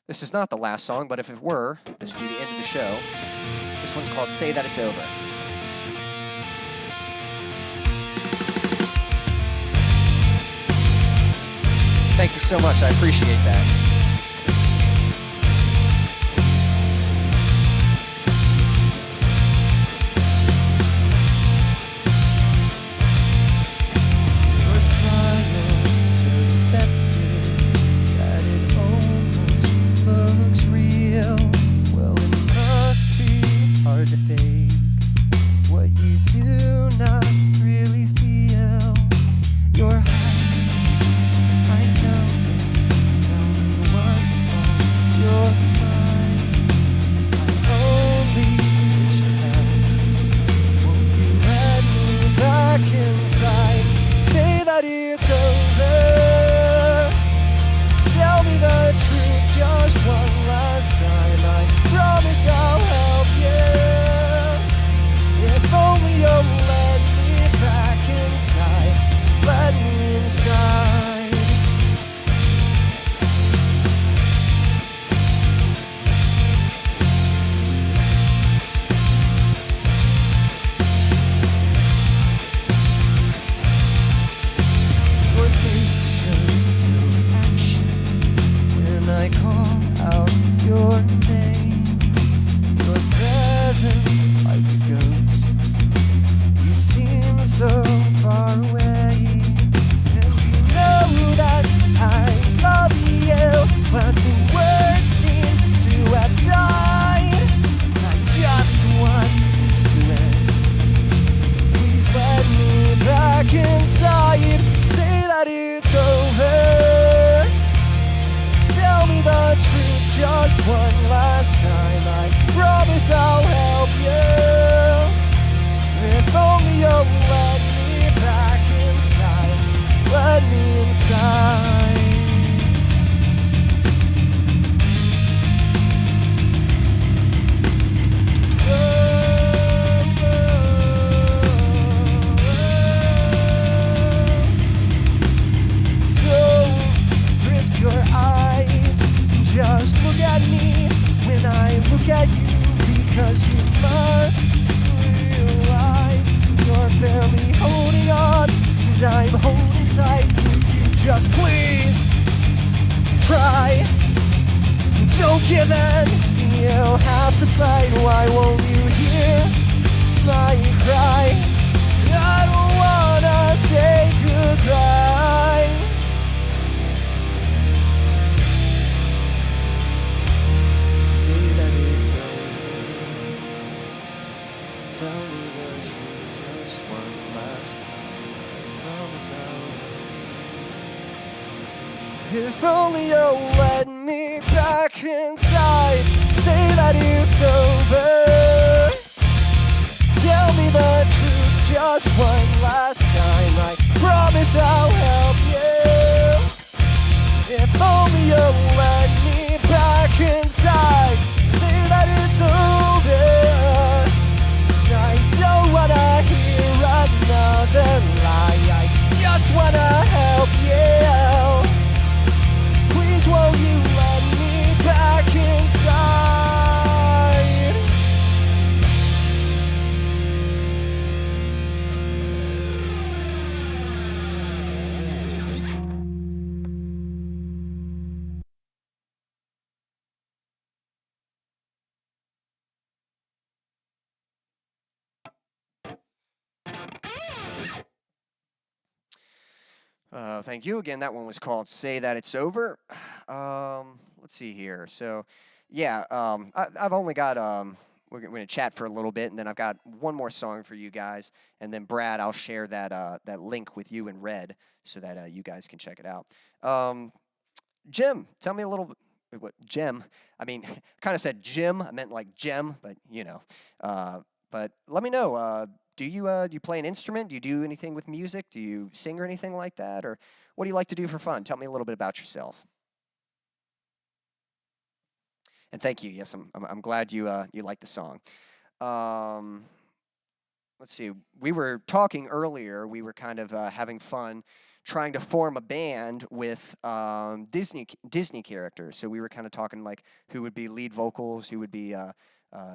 S1: This is not the last song, but if it were, this would be the end of the show. This one's called Say That It's Over. Thank you so much. I appreciate that. If only you'll let me back inside, say that it's over. Tell me the truth just one last time. I promise I'll help you. If only you'll let me back inside, say that it's over. I don't wanna hear another lie. I just wanna help you. Won't you let me back inside? Thank you again. That one was called "Say That It's Over." Let's see here. So, yeah, I've only got we're gonna chat for a little bit, and then I've got one more song for you guys, and then Brad, I'll share that link with you in red so that you guys can check it out. Um, Jim, tell me a little bit. What Jim? I mean, kind of said Jim. I meant like Gem, but you know. Uh, but let me know. Do you play an instrument? Do you do anything with music? Do you sing or anything like that? Or what do you like to do for fun? Tell me a little bit about yourself. And thank you. Yes, I'm glad you like the song. Um, let's see. We were talking earlier. We were kind of having fun trying to form a band with Disney characters. So we were kind of talking like who would be lead vocals, who would be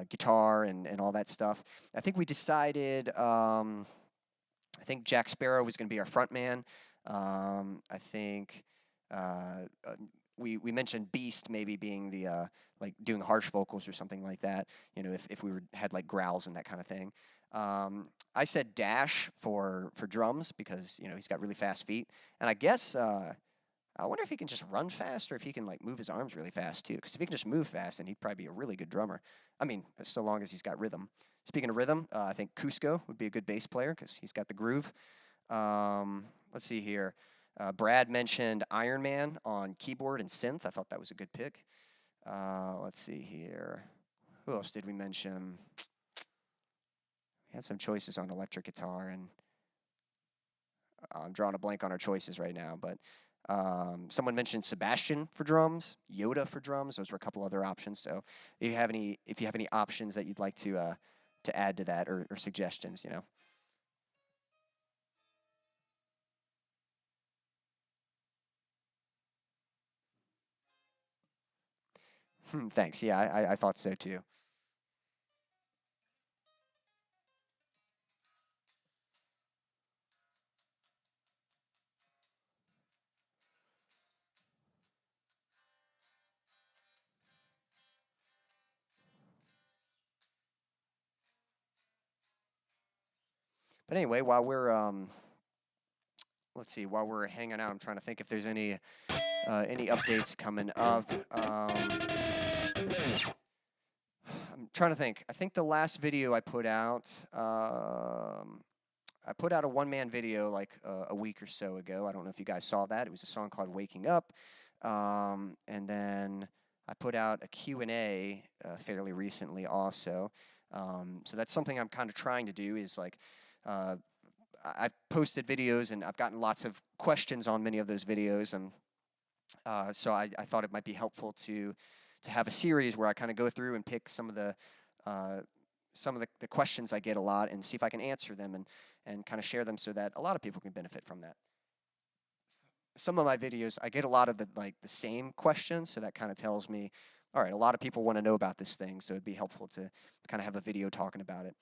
S1: guitar, and all that stuff. I think we decided. I think Jack Sparrow was going to be our front man. I think we mentioned Beast maybe being the like doing harsh vocals or something like that. You know, if we had like growls and that kind of thing. I said Dash for drums because you know he's got really fast feet, and I guess I wonder if he can just run fast or if he can like move his arms really fast too. Because if he can just move fast, then he'd probably be a really good drummer. I mean, so long as he's got rhythm. Speaking of rhythm, I think Cusco would be a good bass player because he's got the groove. Let's see here. Brad mentioned Iron Man on keyboard and synth. I thought that was a good pick. Let's see here. Who else did we mention? We had some choices on electric guitar, and I'm drawing a blank on our choices right now. But someone mentioned Sebastian for drums, Yoda for drums. Those were a couple other options. So if you have any options that you'd like to add to that or suggestions, you know. Thanks. Yeah, I thought so too. But anyway, while we're let's see, while we're hanging out, I'm trying to think if there's any updates coming up. I'm trying to think. I think the last video I put out, I put out a one-man video like a week or so ago. I don't know if you guys saw that. It was a song called "Waking Up," and then I put out a Q&A fairly recently also. So that's something I'm kind of trying to do is like uh, I've posted videos and I've gotten lots of questions on many of those videos, and so I thought it might be helpful to have a series where I kind of go through and pick uh, some of the questions I get a lot and see if I can answer them and kind of share them so that a lot of people can benefit from that. Some of my videos I get a lot of the same questions, so that kind of tells me, all right, a lot of people want to know about this thing, so it'd be helpful to kind of have a video talking about it.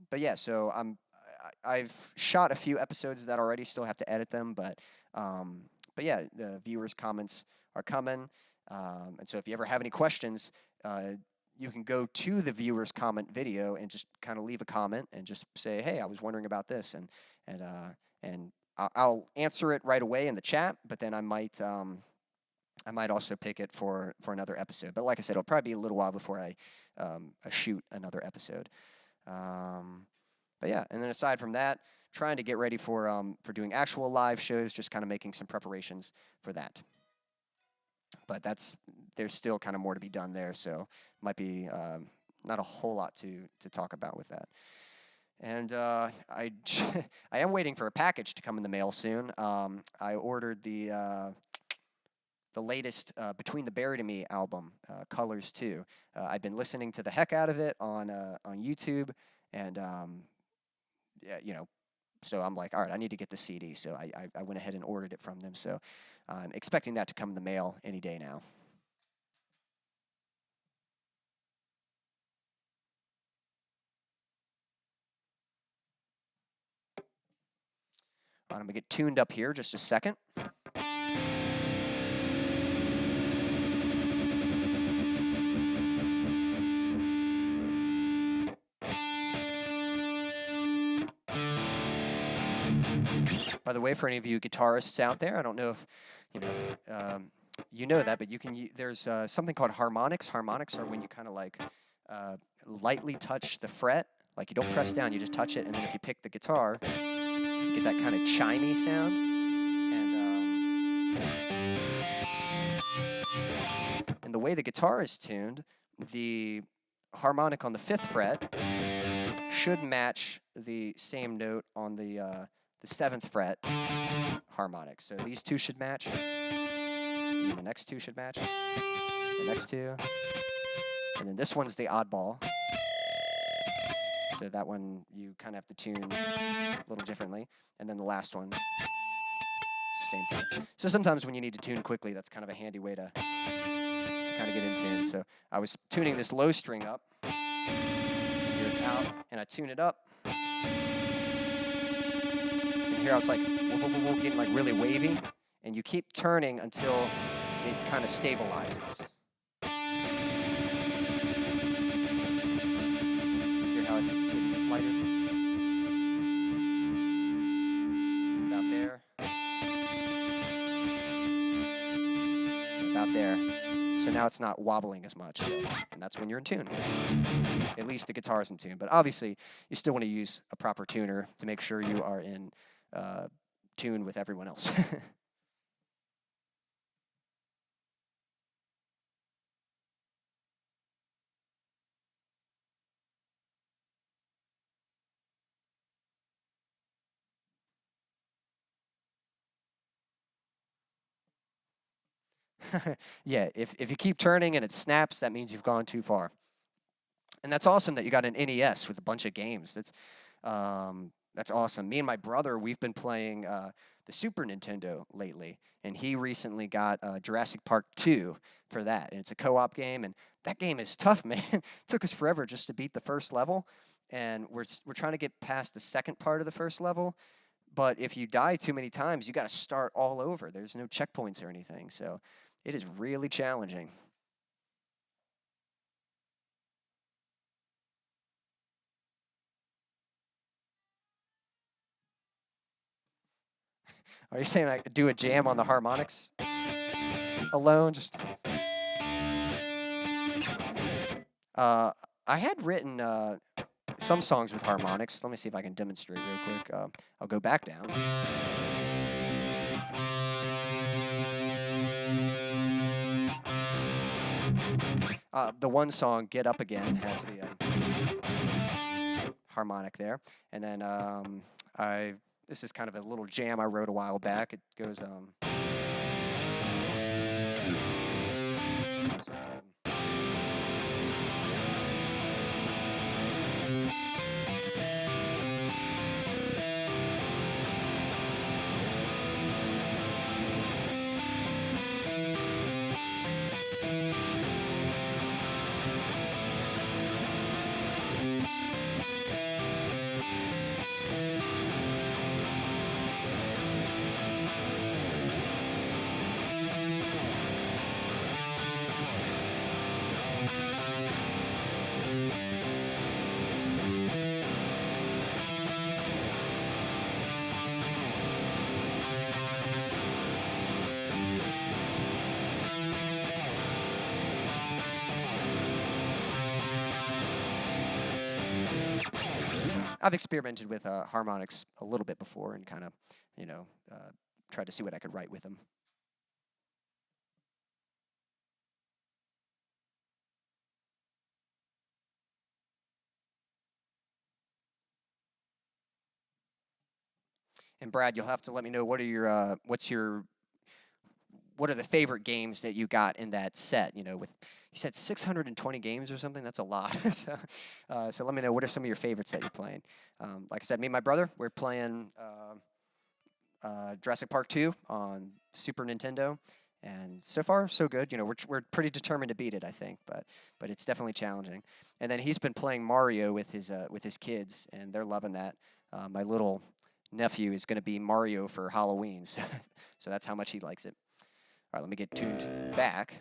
S1: But yeah, so I've shot a few episodes of that already. Still have to edit them, but yeah, the viewers' comments are coming. And so if you ever have any questions, you can go to the viewers' comment video and just kind of leave a comment and just say, "Hey, I was wondering about this," and I'll answer it right away in the chat. But then I might also pick it for another episode. But like I said, it'll probably be a little while before I shoot another episode. Um, but yeah, and then aside from that, trying to get ready for doing actual live shows, just kind of making some preparations for that. But there's still kind of more to be done there, so might be not a whole lot to talk about with that. And I am waiting for a package to come in the mail soon. I ordered the latest Between the Buried and Me album, Colors 2. I've been listening to the heck out of it on YouTube, and yeah, you know, so I'm like, all right, I need to get the CD. So I went ahead and ordered it from them. So I'm expecting that to come in the mail any day now. All right, I'm gonna get tuned up here just a second. By the way, for any of you guitarists out there, I don't know if you know that, but you can. There's something called harmonics. Harmonics are when you kind of like lightly touch the fret, like you don't press down, you just touch it, and then if you pick the guitar, you get that kind of chimey sound. And the way the guitar is tuned, the harmonic on the 5th fret should match the same note on the 7th fret harmonic. So these two should match, and the next two should match, the next two, and then this one's the oddball. So that one you kind of have to tune a little differently, and then the last one, it's the same time. So sometimes when you need to tune quickly, that's kind of a handy way to kind of get in tune. So I was tuning this low string up. Here it's out, and I tune it up. And here it's like getting like really wavy, and you keep turning until it kind of stabilizes. Hear how it's getting lighter? About there. About there. So now it's not wobbling as much, and that's when you're in tune. At least the guitar's in tune, but obviously you still want to use a proper tuner to make sure you are in tune with everyone else. Yeah, if you keep turning and it snaps, that means you've gone too far. And that's awesome that you got an NES with a bunch of games. That's awesome. Me and my brother, we've been playing the Super Nintendo lately, and he recently got Jurassic Park 2 for that. And it's a co-op game, and that game is tough, man. It took us forever just to beat the first level, and we're trying to get past the second part of the first level. But if you die too many times, you got to start all over. There's no checkpoints or anything, so it is really challenging. Are you saying I do a jam on the harmonics alone? Just I had written some songs with harmonics. Let me see if I can demonstrate real quick. I'll go back down. The one song, "Get Up Again," has the harmonic there, and then this is kind of a little jam I wrote a while back. It goes so it's, I've experimented with harmonics a little bit before and kind of, tried to see what I could write with them. And Brad, you'll have to let me know what are the favorite games that you got in that set? You said 620 games or something. That's a lot. So let me know, what are some of your favorites that you're playing? Like I said, me and my brother, we're playing Jurassic Park 2 on Super Nintendo, and so far so good. We're pretty determined to beat it, I think, but it's definitely challenging. And then he's been playing Mario with his kids, and they're loving that. My little nephew is going to be Mario for Halloween, so that's how much he likes it. All right, let me get tuned back.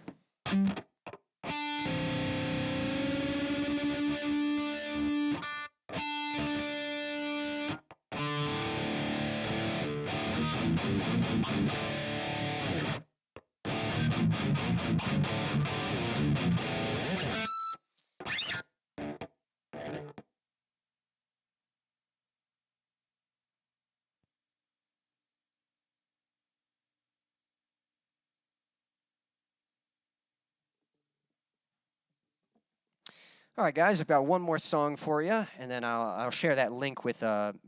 S1: All right, guys, I've got one more song for you, and then I'll share that link with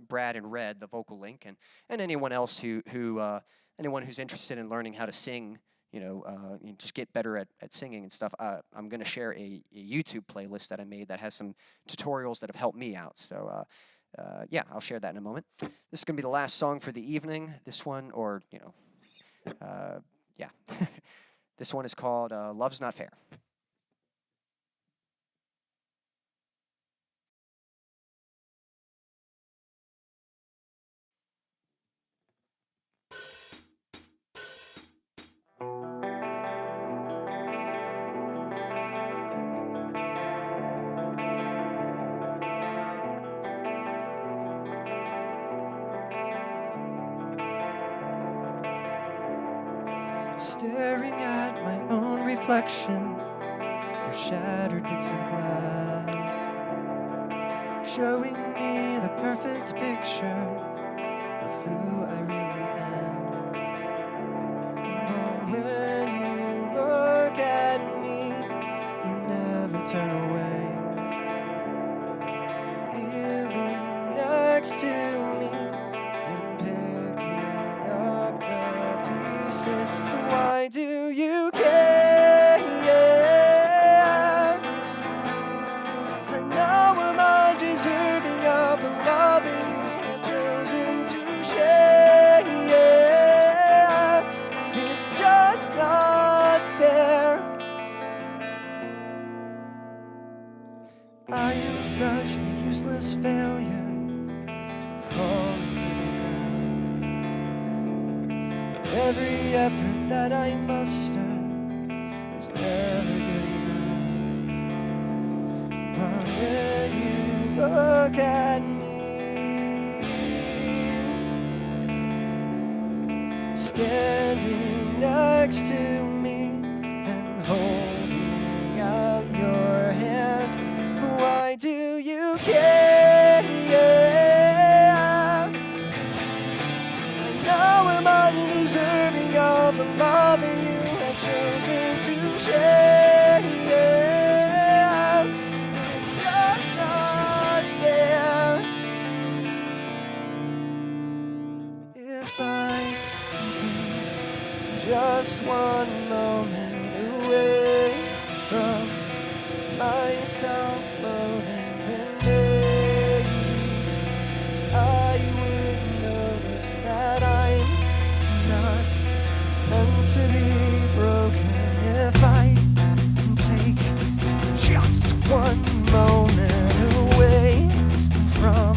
S1: Brad and Red, the vocal link, and anyone else anyone who's interested in learning how to sing, just get better at singing and stuff. I'm going to share a YouTube playlist that I made that has some tutorials that have helped me out. So, yeah, I'll share that in a moment. This is going to be the last song for the evening. This one, yeah, this one is called "Love's Not Fair." Staring at my own reflection through shattered bits of glass, showing me the perfect picture of who I really am. But when you look at me, you never turn away. Kneeling next to me and picking up the pieces. Why do you care? I know I'm undeserving of the love that you have chosen to share. It's just not fair. I am such a useless failure, falling to the ground. Every effort that I muster is never good enough. But when you look at me, standing next to me and holding out your hand, why do you care? I know I'm undeserving of the love that you have chosen to share. It's just not fair. If I can take just one moment away from my self-loathing, then maybe I would notice that I'm not meant to be broken. If I can take just one moment away from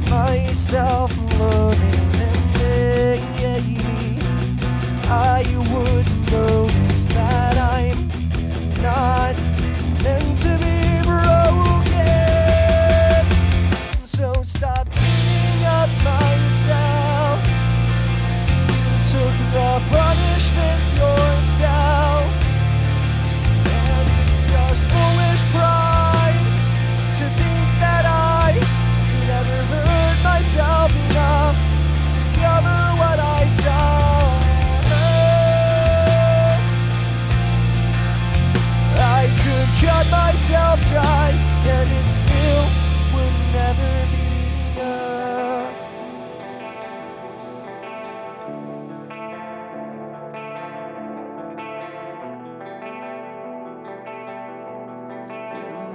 S1: my self-loathing, then maybe I would notice that I'm not meant to be broken. So stop beating up myself. Took the punishment yourself, and it's just foolish pride to think that I could ever hurt myself enough to cover what I've done. I could cut myself dry, and it still would never be enough.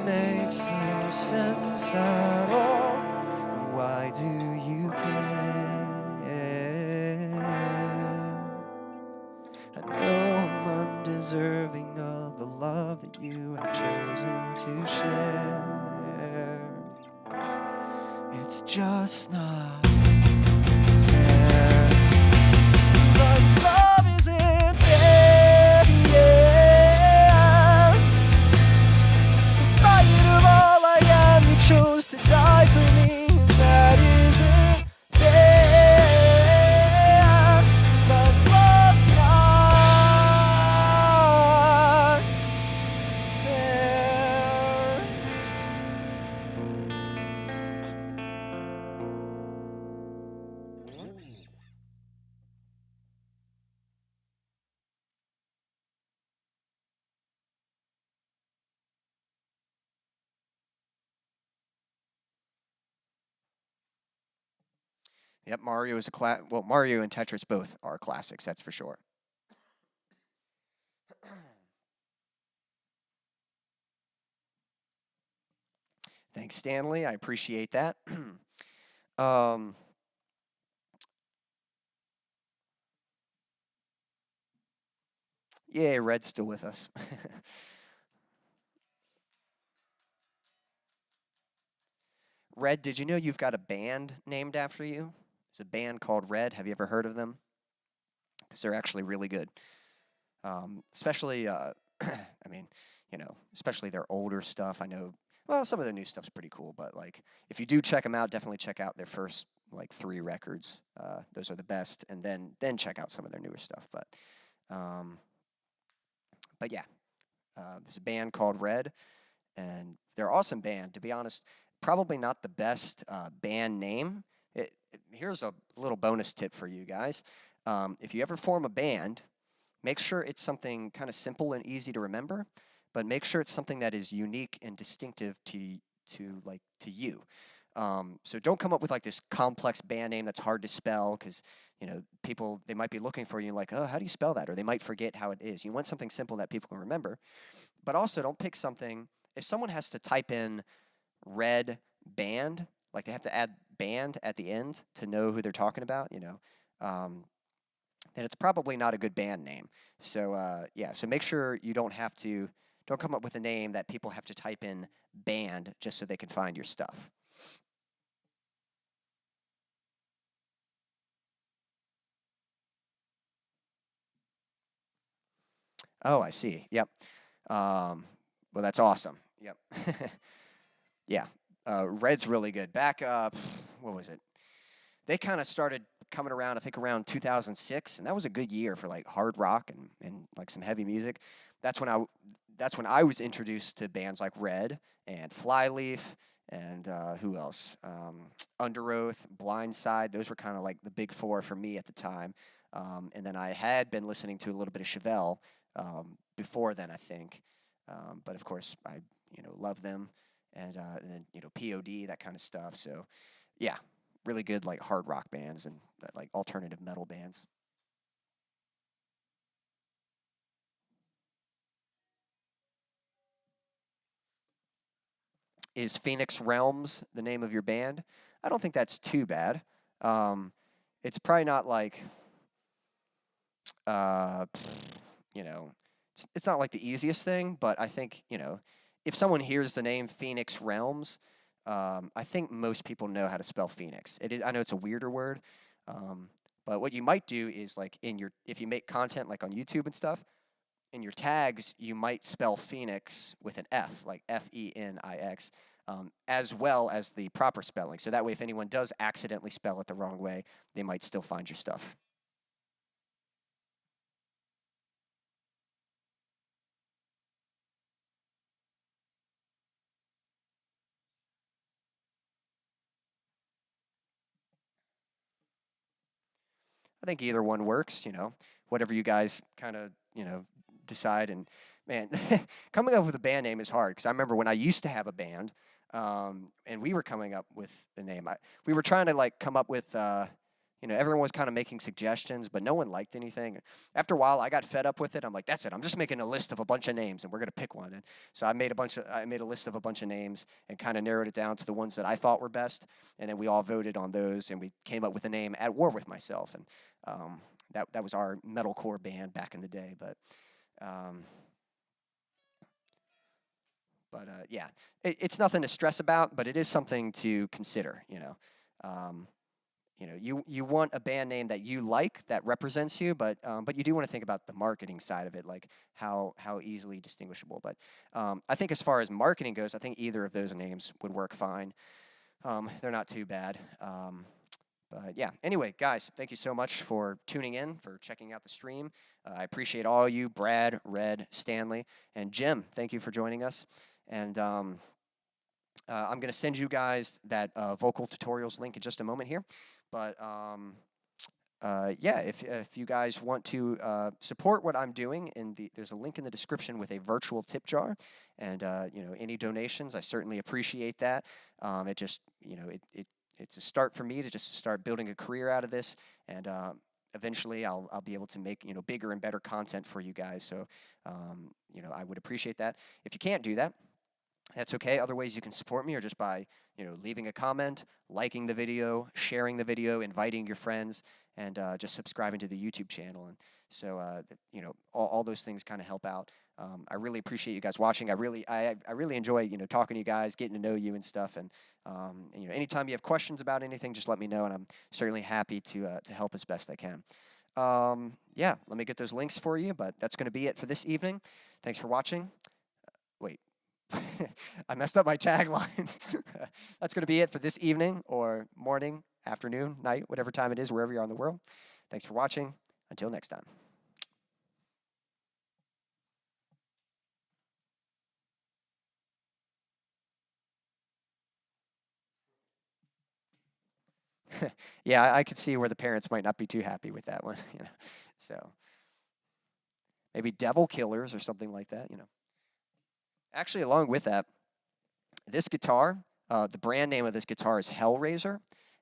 S1: Makes no sense at all. Why do you care? I know I'm undeserving of the love that you have chosen to share. It's just not fair. But love isn't fair. In spite of all I am, you chose to die for me, and that isn't fair. Yep, Mario is well, Mario and Tetris both are classics, that's for sure. Thanks, Stanley. I appreciate that. um, yeah, Red's still with us. Red, did you know you've got a band named after you? There's a band called Red. Have you ever heard of them? Because they're actually really good. Especially, I mean, especially their older stuff. I know, well, some of their new stuff's pretty cool, but like, if you do check them out, definitely check out their first like 3 records. Those are the best, and then check out some of their newer stuff. Um, but yeah, there's a band called Red, and they're an awesome band. To be honest, probably not the best band name. Here's a little bonus tip for you guys. If you ever form a band, make sure it's something kind of simple and easy to remember, but make sure it's something that is unique and distinctive to you. So don't come up with like this complex band name that's hard to spell because people they might be looking for you like, oh, how do you spell that? Or they might forget how it is. You want something simple that people can remember, but also don't pick something. If someone has to type in red band, like they have to add band at the end to know who they're talking about, um, then it's probably not a good band name. So yeah, so make sure you don't come up with a name that people have to type in band just so they can find your stuff. Oh, I see. Yep. Well, that's awesome. Yep. Yeah. Red's really good. Back up, what was it? They kind of started coming around, I think around 2006, and that was a good year for like hard rock and like some heavy music. That's when I that's when I was introduced to bands like Red and Flyleaf and who else? Under Oath, Blindside. Those were kind of like the big four for me at the time. And then I had been listening to a little bit of Chevelle before then, I think. But of course, I love them and then POD, that kind of stuff. So yeah, really good like hard rock bands and like alternative metal bands. Is Phoenix Realms the name of your band? I don't think that's too bad. Um, it's probably not like uh, you know, it's not like the easiest thing, but I think if someone hears the name Phoenix Realms, I think most people know how to spell Phoenix. It is. I know it's a weirder word, um, but what you might do is like if you make content like on YouTube and stuff, in your tags, you might spell Phoenix with an F, like Fenix, as well as the proper spelling. So that way, if anyone does accidentally spell it the wrong way, they might still find your stuff. I think either one works, whatever you guys kind of, decide. And man, coming up with a band name is hard because I remember when I used to have a band and we were coming up with the name. We were trying to like come up with, everyone was kind of making suggestions, but no one liked anything. After a while, I got fed up with it. I'm like, that's it. I'm just making a list of a bunch of names, and we're gonna pick one. And so I made a list of a bunch of names and kind of narrowed it down to the ones that I thought were best. And then we all voted on those, and we came up with a name at war with myself. And that was our metalcore band back in the day. Um, but yeah, it's nothing to stress about, but it is something to consider. Um, you want a band name that you like that represents you, but you do want to think about the marketing side of it, like how easily distinguishable. But I think as far as marketing goes, I think either of those names would work fine. They're not too bad. But yeah, anyway, guys, thank you so much for tuning in, for checking out the stream. I appreciate all you, Brad, Red, Stanley, and Jim. Thank you for joining us. And I'm going to send you guys that vocal tutorials link in just a moment here. But yeah, if you guys want to support what I'm doing, there's a link in the description with a virtual tip jar, and any donations, I certainly appreciate that. It just it it's a start for me to just start building a career out of this, and eventually I'll be able to make bigger and better content for you guys. So I would appreciate that. If you can't do that, that's okay. Other ways you can support me are just by, leaving a comment, liking the video, sharing the video, inviting your friends, and just subscribing to the YouTube channel. And so, all those things kind of help out. I really appreciate you guys watching. I really enjoy, talking to you guys, getting to know you and stuff. And anytime you have questions about anything, just let me know, and I'm certainly happy to help as best I can. Yeah, let me get those links for you. But that's going to be it for this evening. Thanks for watching. Wait. I messed up my tagline. That's going to be it for this evening, or morning, afternoon, night, whatever time it is, wherever you are in the world. Thanks for watching. Until next time. Yeah, I could see where the parents might not be too happy with that one. So maybe Devil Killers or something like that. Actually, along with that, this guitar, the brand name of this guitar is Hellraiser,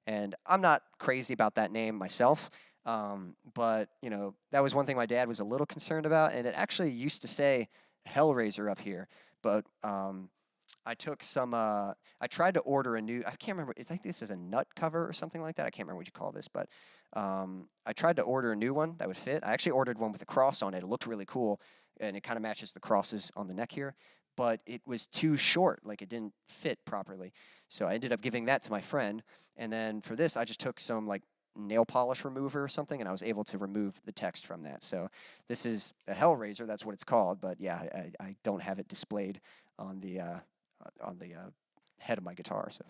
S1: and I'm not crazy about that name myself, but that was one thing my dad was a little concerned about, and it actually used to say Hellraiser up here, but I took some. I tried to order a new. I can't remember. I think this is a nut cover or something like that. I can't remember what you call this, but I tried to order a new one that would fit. I actually ordered one with a cross on it. It looked really cool, and it kind of matches the crosses on the neck here. But it was too short, like it didn't fit properly. So I ended up giving that to my friend. And then for this, I just took some like nail polish remover or something, and I was able to remove the text from that. So this is a Hellraiser, that's what it's called. But yeah, I don't have it displayed on the head of my guitar. So